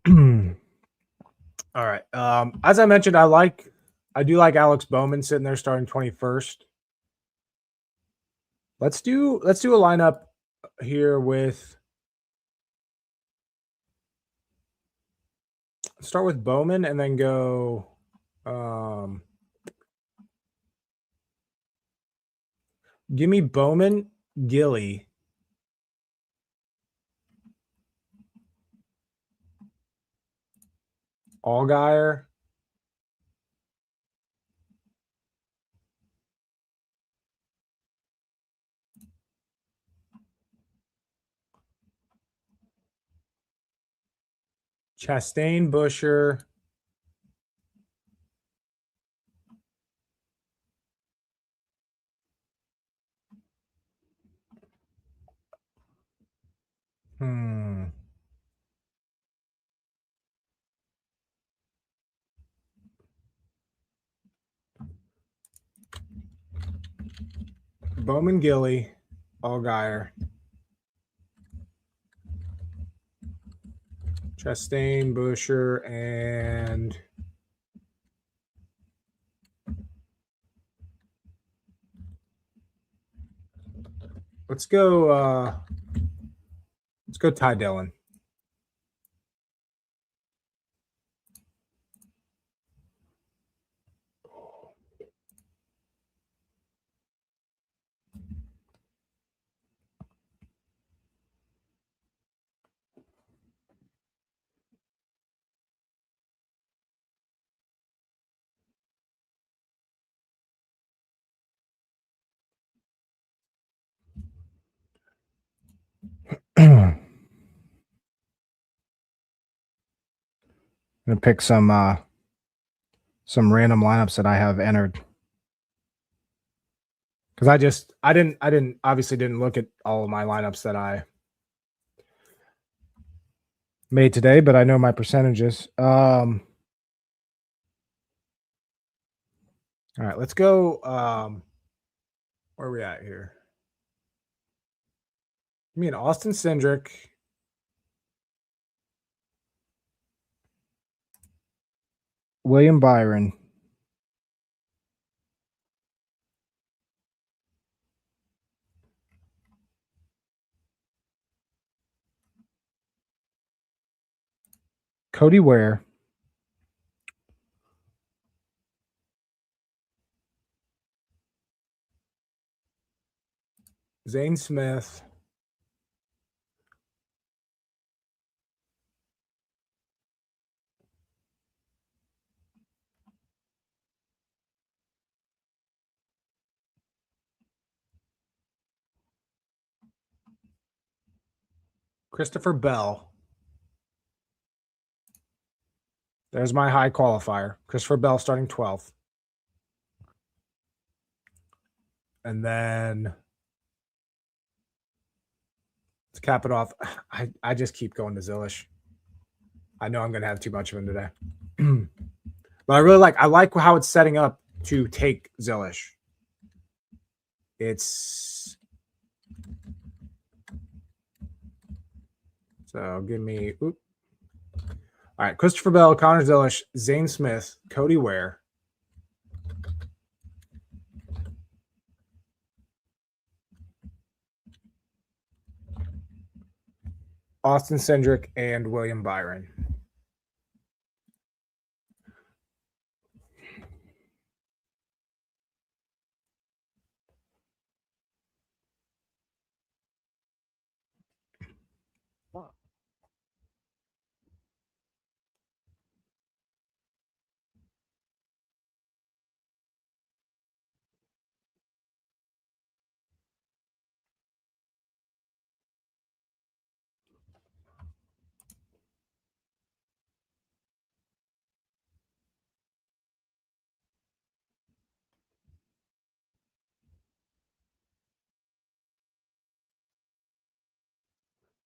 All right. As I mentioned, I do like Alex Bowman sitting there starting 21st. Let's do a lineup here with start with Bowman and then go give me Bowman, Gilly, Allgaier, Chastain, Busher, Bowman, Gilly, Allgaier, Chastain, Busher, and let's go Ty Dillon. I'm gonna pick some random lineups that I have entered because I didn't obviously didn't look at all of my lineups that I made today, but I know my percentages. All right, let's go. Where are we at here? Me and Austin Cindric. William Byron. Cody Ware. Zane Smith. Christopher Bell. There's my high qualifier. Christopher Bell starting 12th. And then to cap it off, I just keep going to Zilish. I know I'm going to have too much of him today. But I like how it's setting up to take Zilish. So give me all right, Christopher Bell, Connor Zilish, Zane Smith, Cody Ware, Austin Cindric, and William Byron.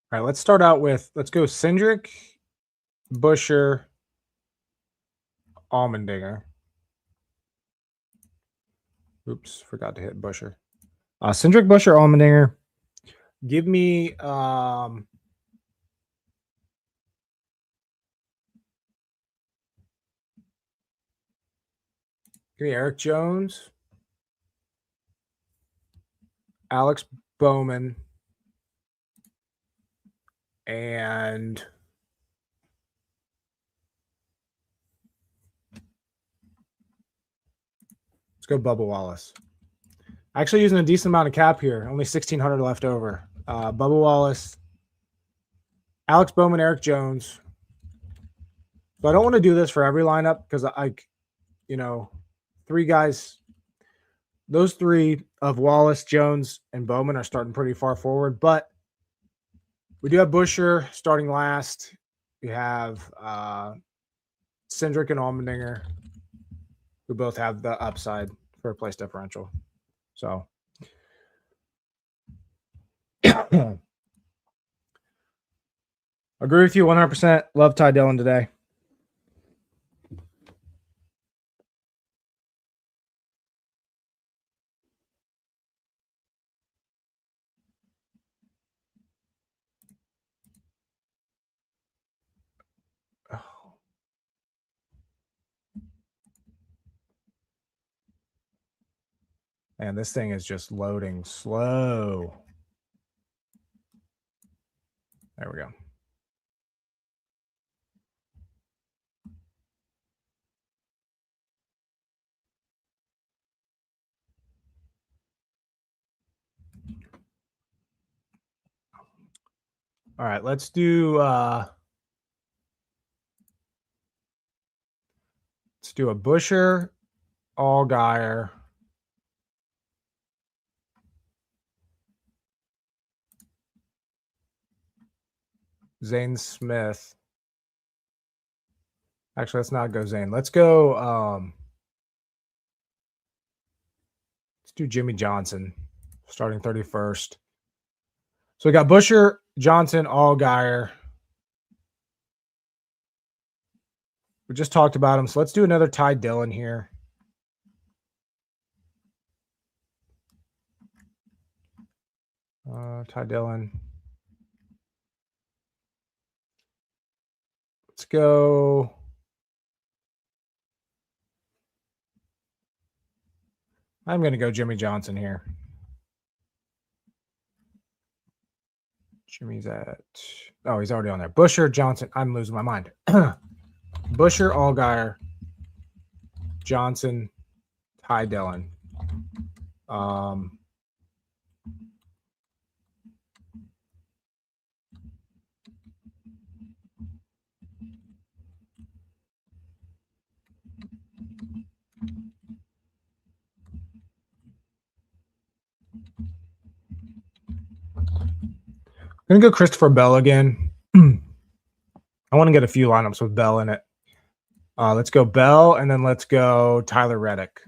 All right, let's start out with, let's go Cindric, Busher, Allmendinger. Oops, forgot to hit Busher. Cindric, Busher, Allmendinger. Give me Give me Eric Jones, Alex Bowman, and let's go Bubba Wallace. Actually using a decent amount of cap here. Only 1,600 left over. Bubba Wallace, Alex Bowman, Eric Jones. So I don't want to do this for every lineup because three guys, those three of Wallace, Jones, and Bowman are starting pretty far forward. But we do have Busher starting last. We have Cindric and Allmendinger, who both have the upside for a place differential. So agree with you 100%. Love Ty Dillon today. Man, this thing is just loading slow. There we go. All right, let's do a Busher, Allgaier, Zane Smith. Actually, let's not go Zane. Let's go let's do Jimmy Johnson starting 31st. So we got Busher, Johnson, Allgaier. We just talked about him. So let's do another Ty Dillon here. Ty Dillon. Let's go. I'm going to go Jimmy Johnson here. Jimmy's at, oh, he's already on there. Busher, Johnson. I'm losing my mind. Busher, Allgaier, Johnson, Ty Dillon. I'm going to go Christopher Bell again. I want to get a few lineups with Bell in it. Let's go Bell, and then let's go Tyler Reddick.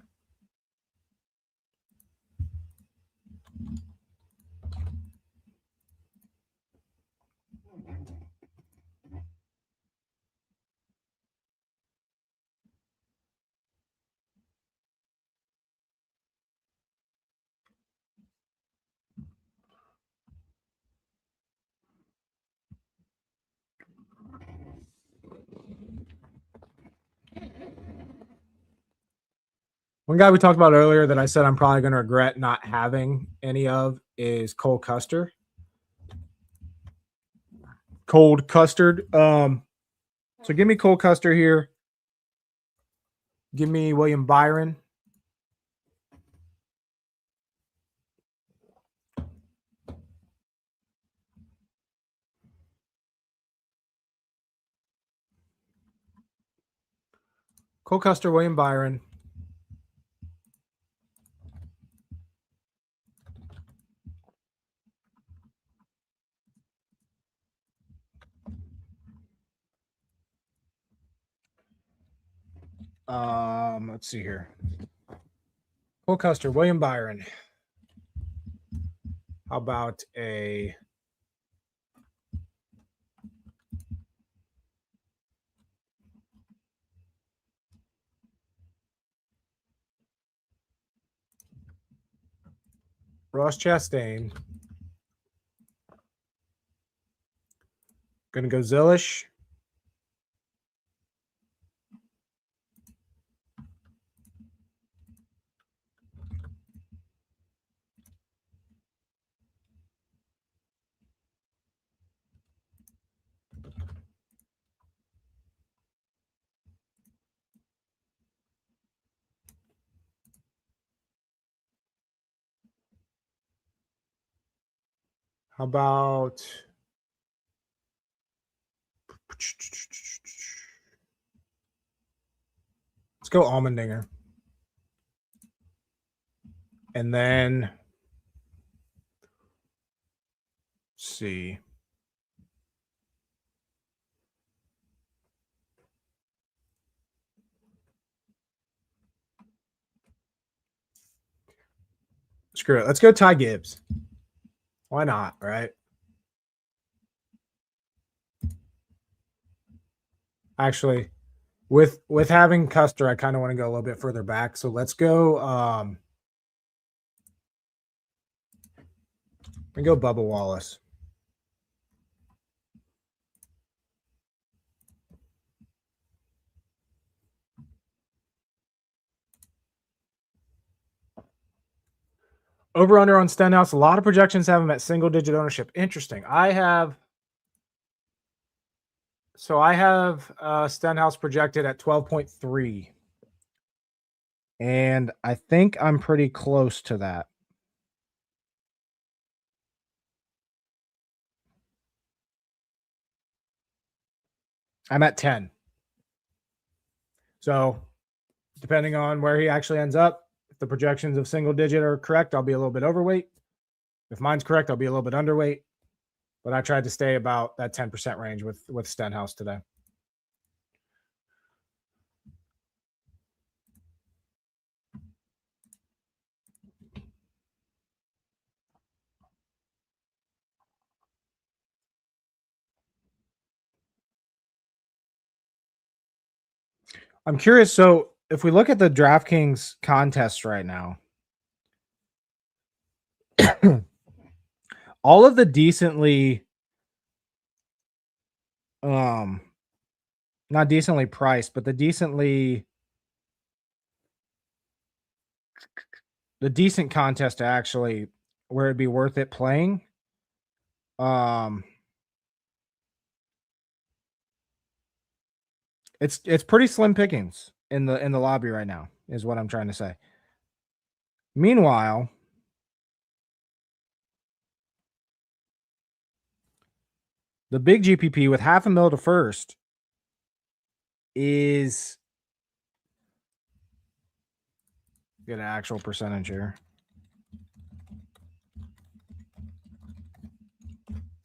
One guy we talked about earlier that I said I'm probably going to regret not having any of is Cole Custer. Cold Custard. So give me Cole Custer here. Give me William Byron. Cole Custer, William Byron. Let's see here. Cole Custer, William Byron. How about a Ross Chastain? Gonna go Zillish. How about let's go Allmendinger. And then let's see. Screw it. Let's go Ty Gibbs. Why not, right? Actually, with having Custer, I kind of want to go a little bit further back. So let's go we go Bubba Wallace. Over under on Stenhouse. A lot of projections have him at single digit ownership. Interesting. I have Stenhouse projected at 12.3. And I think I'm pretty close to that. I'm at 10. So depending on where he actually ends up, if the projections of single digit are correct, I'll be a little bit overweight. If mine's correct, I'll be a little bit underweight. But I tried to stay about that 10% range with Stenhouse today. I'm curious. So if we look at the DraftKings contest right now, all of the decently, not decently priced, but the decent contest to actually where it'd be worth it playing. It's pretty slim pickings in the lobby right now, is what I'm trying to say. Meanwhile, the big GPP with $500,000 to first is get an actual percentage here.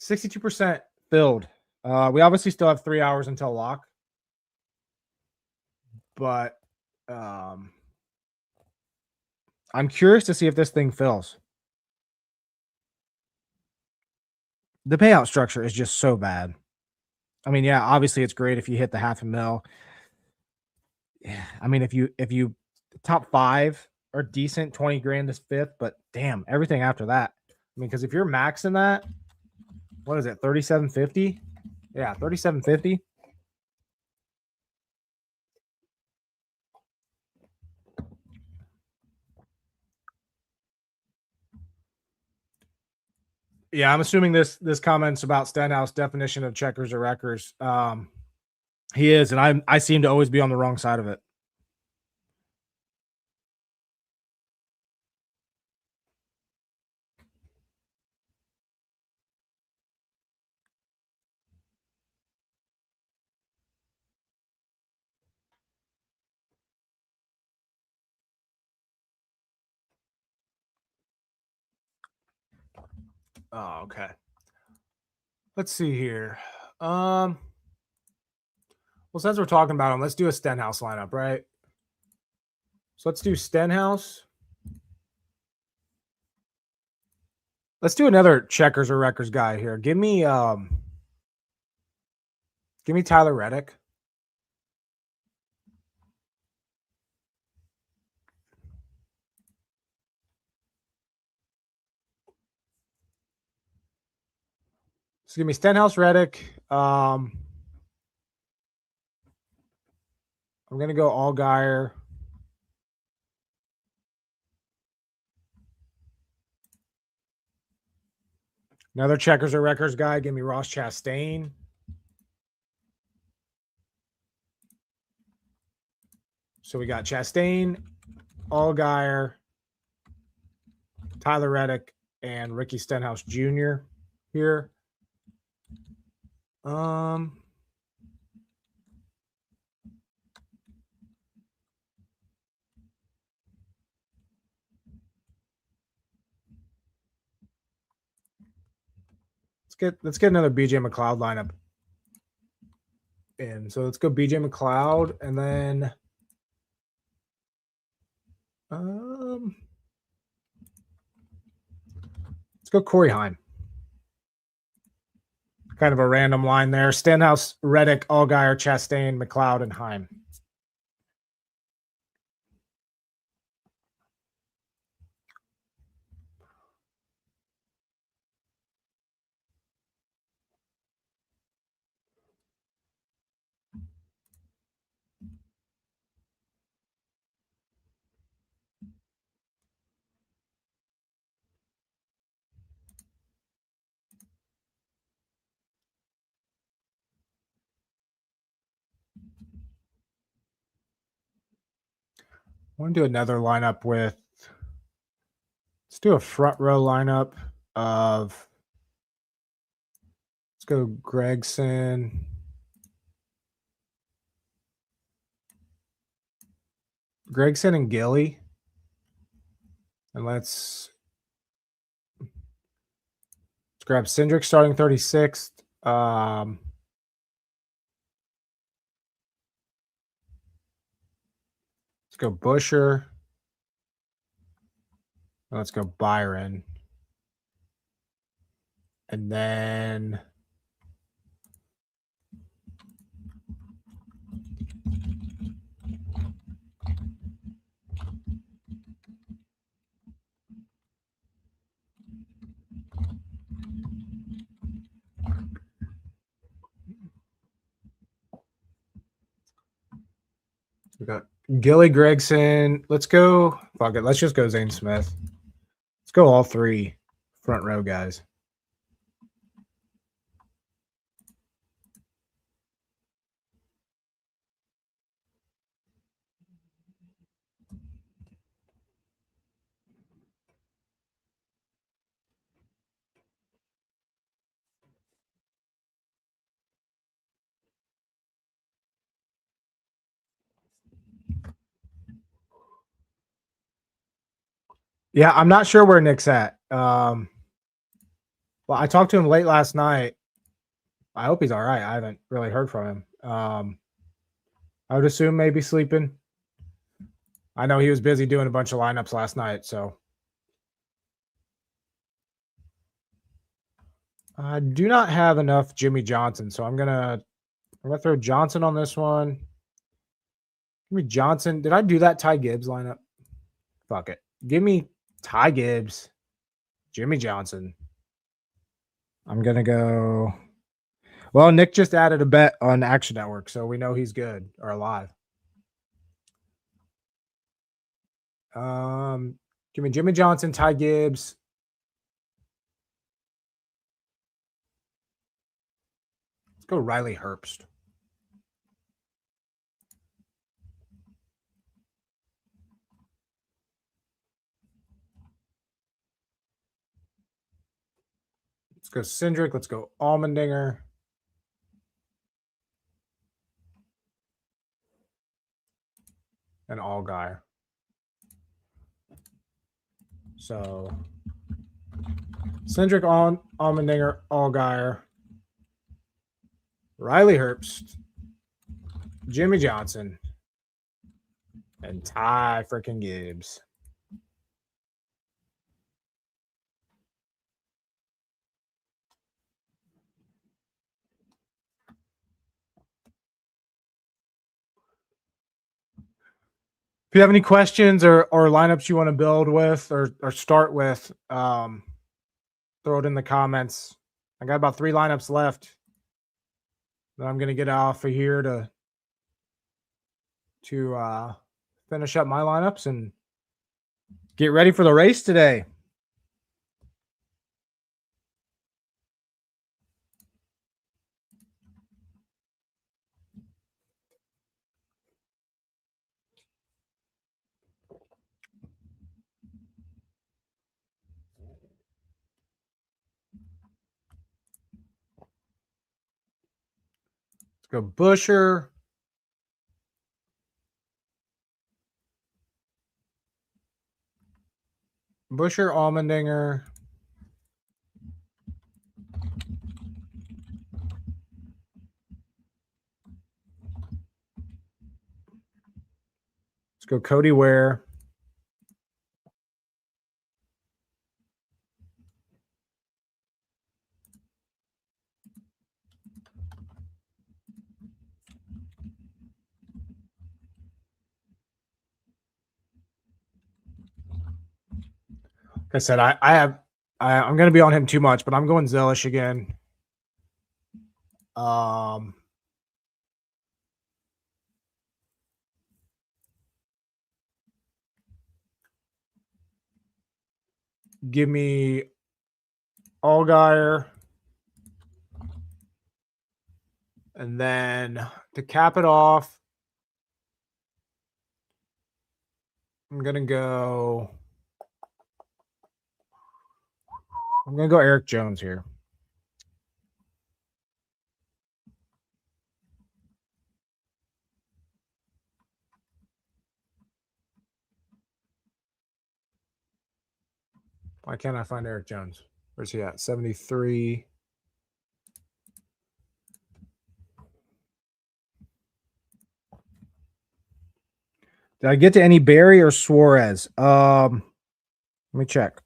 62% filled. We obviously still have 3 hours until lock, but I'm curious to see if this thing fills. The payout structure is just so bad. I mean, yeah, obviously it's great if you hit the $500,000. Yeah, I mean, if you top 5 are decent, 20 grand is fifth, but damn, everything after that. I mean, because if you're maxing that, what is it, 3750? Yeah, 3750. Yeah, I'm assuming this comment's about Stenhouse definition of checkers or wreckers. He is, and I seem to always be on the wrong side of it. Oh, okay. Let's see here. Well, since we're talking about him, let's do a Stenhouse lineup, right? So let's do Stenhouse. Let's do another checkers or wreckers guy here. Give me Tyler Reddick. So give me Stenhouse, Reddick. I'm gonna go Allgaier. Another checkers or wreckers guy. Give me Ross Chastain. So we got Chastain, Allgaier, Tyler Reddick, and Ricky Stenhouse Jr. here. Let's get another BJ McLeod lineup in. So let's go BJ McLeod, and then let's go Corey Heim. Kind of a random line there. Stenhouse, Reddick, Allgaier, Chastain, McLeod, and Heim. I want to do another lineup with, let's do a front row lineup of, let's go Gregson, and Gilly. And let's grab Cindric starting 36th. Let's go Busher. Let's go Byron. And then we got Gilly, Gregson. Let's go. Fuck it. Let's just go Zane Smith. Let's go all three front row guys. Yeah, I'm not sure where Nick's at. Well, I talked to him late last night. I hope he's all right. I haven't really heard from him. I would assume maybe sleeping. I know he was busy doing a bunch of lineups last night, so I do not have enough Jimmy Johnson, so I'm gonna throw Johnson on this one. Give me Johnson. Did I do that Ty Gibbs lineup? Fuck it. Give me Ty Gibbs, Jimmy Johnson. I'm gonna go. Well, Nick just added a bet on Action Network, so we know he's good or alive. Give me Jimmy Johnson, Ty Gibbs. Let's go Riley Herbst. Let's go Cindric. Let's go Allmendinger. And Allgaier. So Cindric, Allmendinger, Allgaier, Riley Herbst, Jimmy Johnson, and Ty freaking Gibbs. If you have any questions or lineups you want to build with or start with, throw it in the comments. I got about 3 lineups left. Then I'm going to get off of here to finish up my lineups and get ready for the race today. Let's go Busher. Busher, Allmendinger. Let's go Cody Ware. Like I said, I'm going to be on him too much, but I'm going Zelish again. Give me Allgaier. And then to cap it off, I'm going to go Eric Jones here. Why can't I find Eric Jones? Where's he at? 73. Did I get to any Barry or Suarez? Let me check.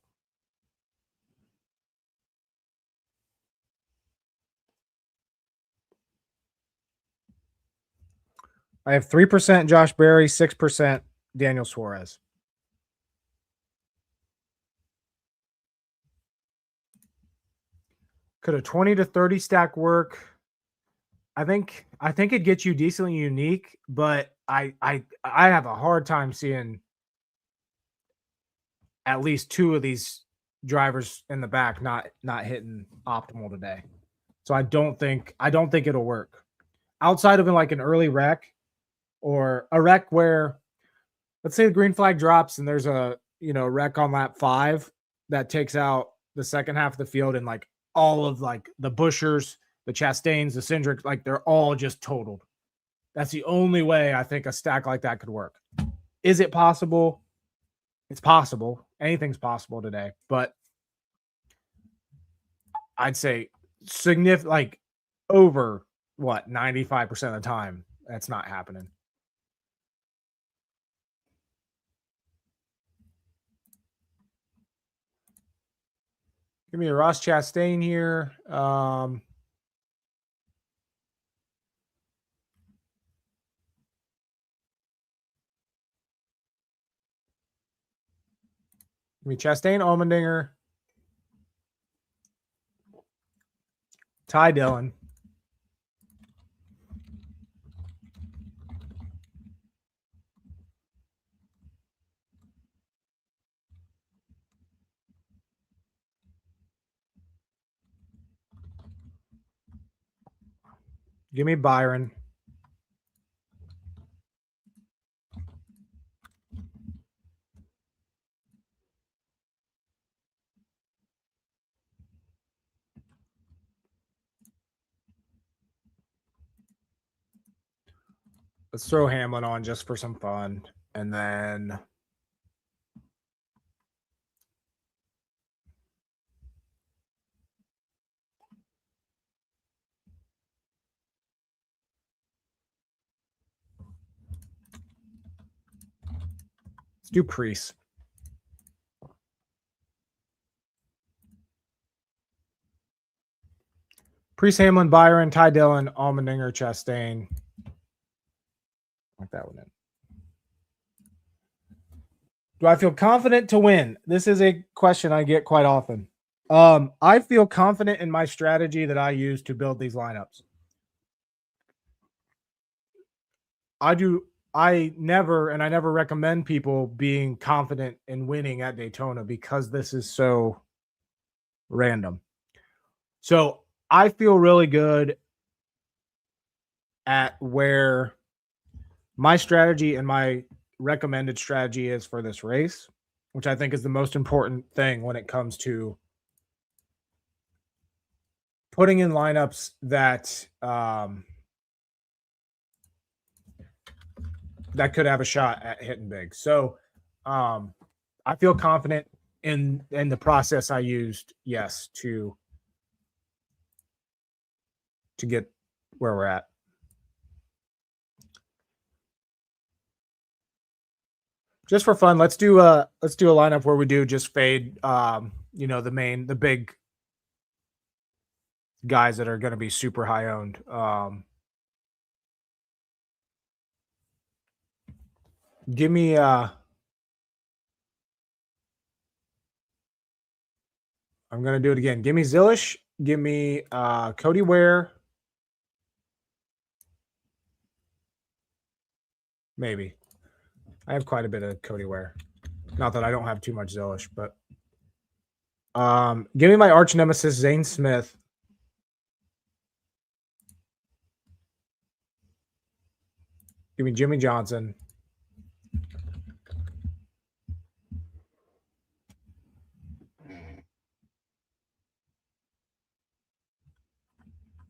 I have 3% Josh Berry, 6% Daniel Suarez. Could a 20 to 30 stack work? I think it gets you decently unique, but I have a hard time seeing at least two of these drivers in the back not hitting optimal today. So I don't think it'll work. Outside of like an early wreck or a wreck where, let's say the green flag drops and there's a wreck on lap 5 that takes out the second half of the field, and like all of like the Bushers, the Chastains, the Cindrics, like they're all just totaled. That's the only way I think a stack like that could work. Is it possible? It's possible. Anything's possible today, but I'd say significant, like over 95% of the time, that's not happening. Give me a Ross Chastain here. Give me Chastain, Allmendinger, Ty Dillon. Give me Byron. Let's throw Hamlin on just for some fun. And then let's do Priest. Priest, Hamlin, Byron, Ty Dillon, Allmendinger, Chastain. Like that one in. Do I feel confident to win? This is a question I get quite often. I feel confident in my strategy that I use to build these lineups. I never recommend people being confident in winning at Daytona because this is so random. So I feel really good at where my strategy and my recommended strategy is for this race, which I think is the most important thing when it comes to putting in lineups that that could have a shot at hitting big. So I feel confident in the process I used, yes, to get where we're at. Just for fun, let's do a lineup where we do just fade the big guys that are going to be super high owned. Give me I'm going to do it again. Give me Zillish, give me Cody Ware. Maybe. I have quite a bit of Cody Ware. Not that I don't have too much Zillish, but give me my arch nemesis, Zane Smith. Give me Jimmy Johnson.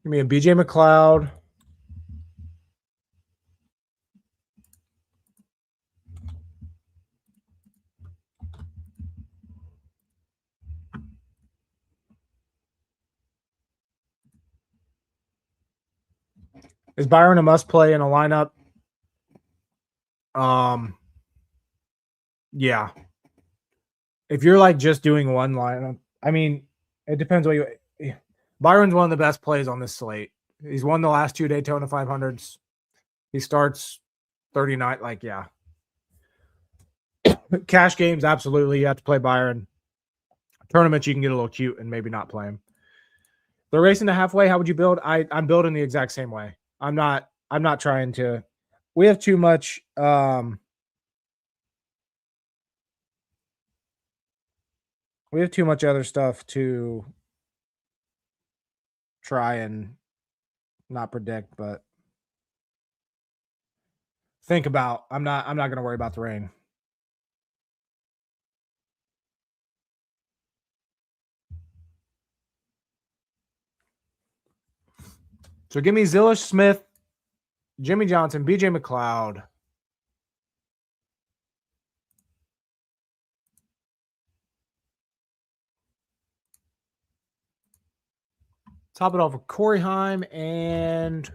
Give me a BJ McLeod. Is Byron a must play in a lineup? Yeah. If you're like just doing one lineup, I mean, it depends what you. Byron's one of the best plays on this slate. He's won the last 2 Daytona 500s. He starts 39. Like, yeah. Cash games, absolutely. You have to play Byron. Tournaments, you can get a little cute and maybe not play him. They're racing to halfway. How would you build? I'm building the exact same way. I'm not trying to. We have too much. We have too much other stuff to try and not predict, but think about. I'm not going to worry about the rain. So give me Zillish, Smith, Jimmy Johnson, BJ McLeod. Top it off with Corey Heim and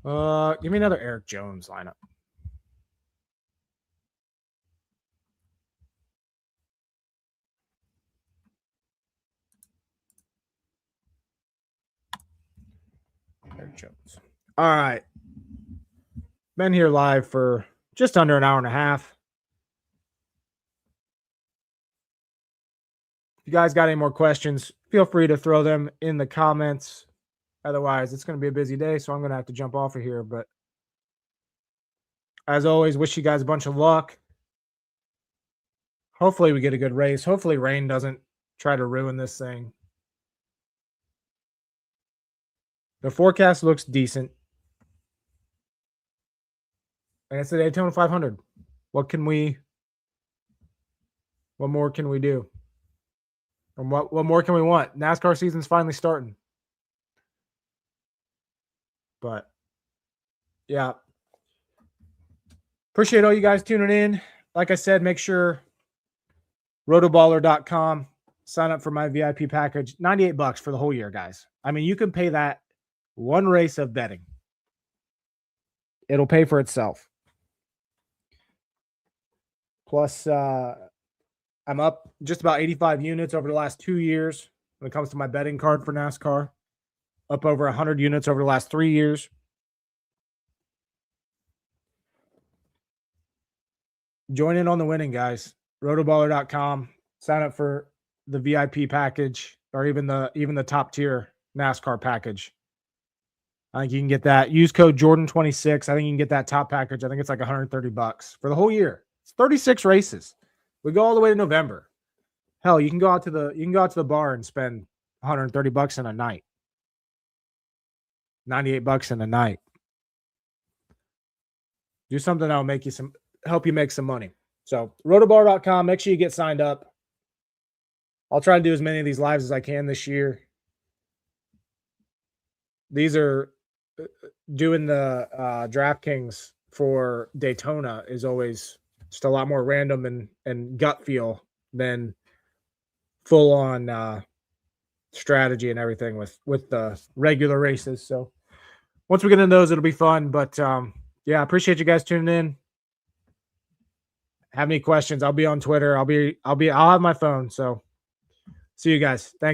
give me another Eric Jones lineup. Eric Jones. All right. Been here live for just under an hour and a half. If you guys got any more questions, feel free to throw them in the comments. Otherwise, it's going to be a busy day, so I'm going to have to jump off of here. But as always, wish you guys a bunch of luck. Hopefully we get a good race. Hopefully rain doesn't try to ruin this thing. The forecast looks decent. And it's the Daytona 500. What more can we do? And what more can we want? NASCAR season's finally starting. But yeah. Appreciate all you guys tuning in. Like I said, make sure rotoballer.com, sign up for my VIP package. $98 for the whole year, guys. I mean, you can pay that one race of betting. It'll pay for itself. Plus, I'm up just about 85 units over the last 2 years when it comes to my betting card for NASCAR. Up over 100 units over the last 3 years. Join in on the winning, guys. Rotoballer.com. Sign up for the VIP package or even the top tier NASCAR package. I think you can get that. Use code Jordan26. I think you can get that top package. I think it's like $130 for the whole year. It's 36 races. We go all the way to November. Hell, you can go out to the bar and spend $130 in a night. $98 in a night. Do something that'll help you make some money. So rotobar.com, make sure you get signed up. I'll try to do as many of these lives as I can this year. These are doing the DraftKings for Daytona is always just a lot more random and gut feel than full on strategy and everything with the regular races. So once we get into those, it'll be fun. But yeah, I appreciate you guys tuning in. Have any questions? I'll be on Twitter. I'll have my phone. So see you guys. Thanks.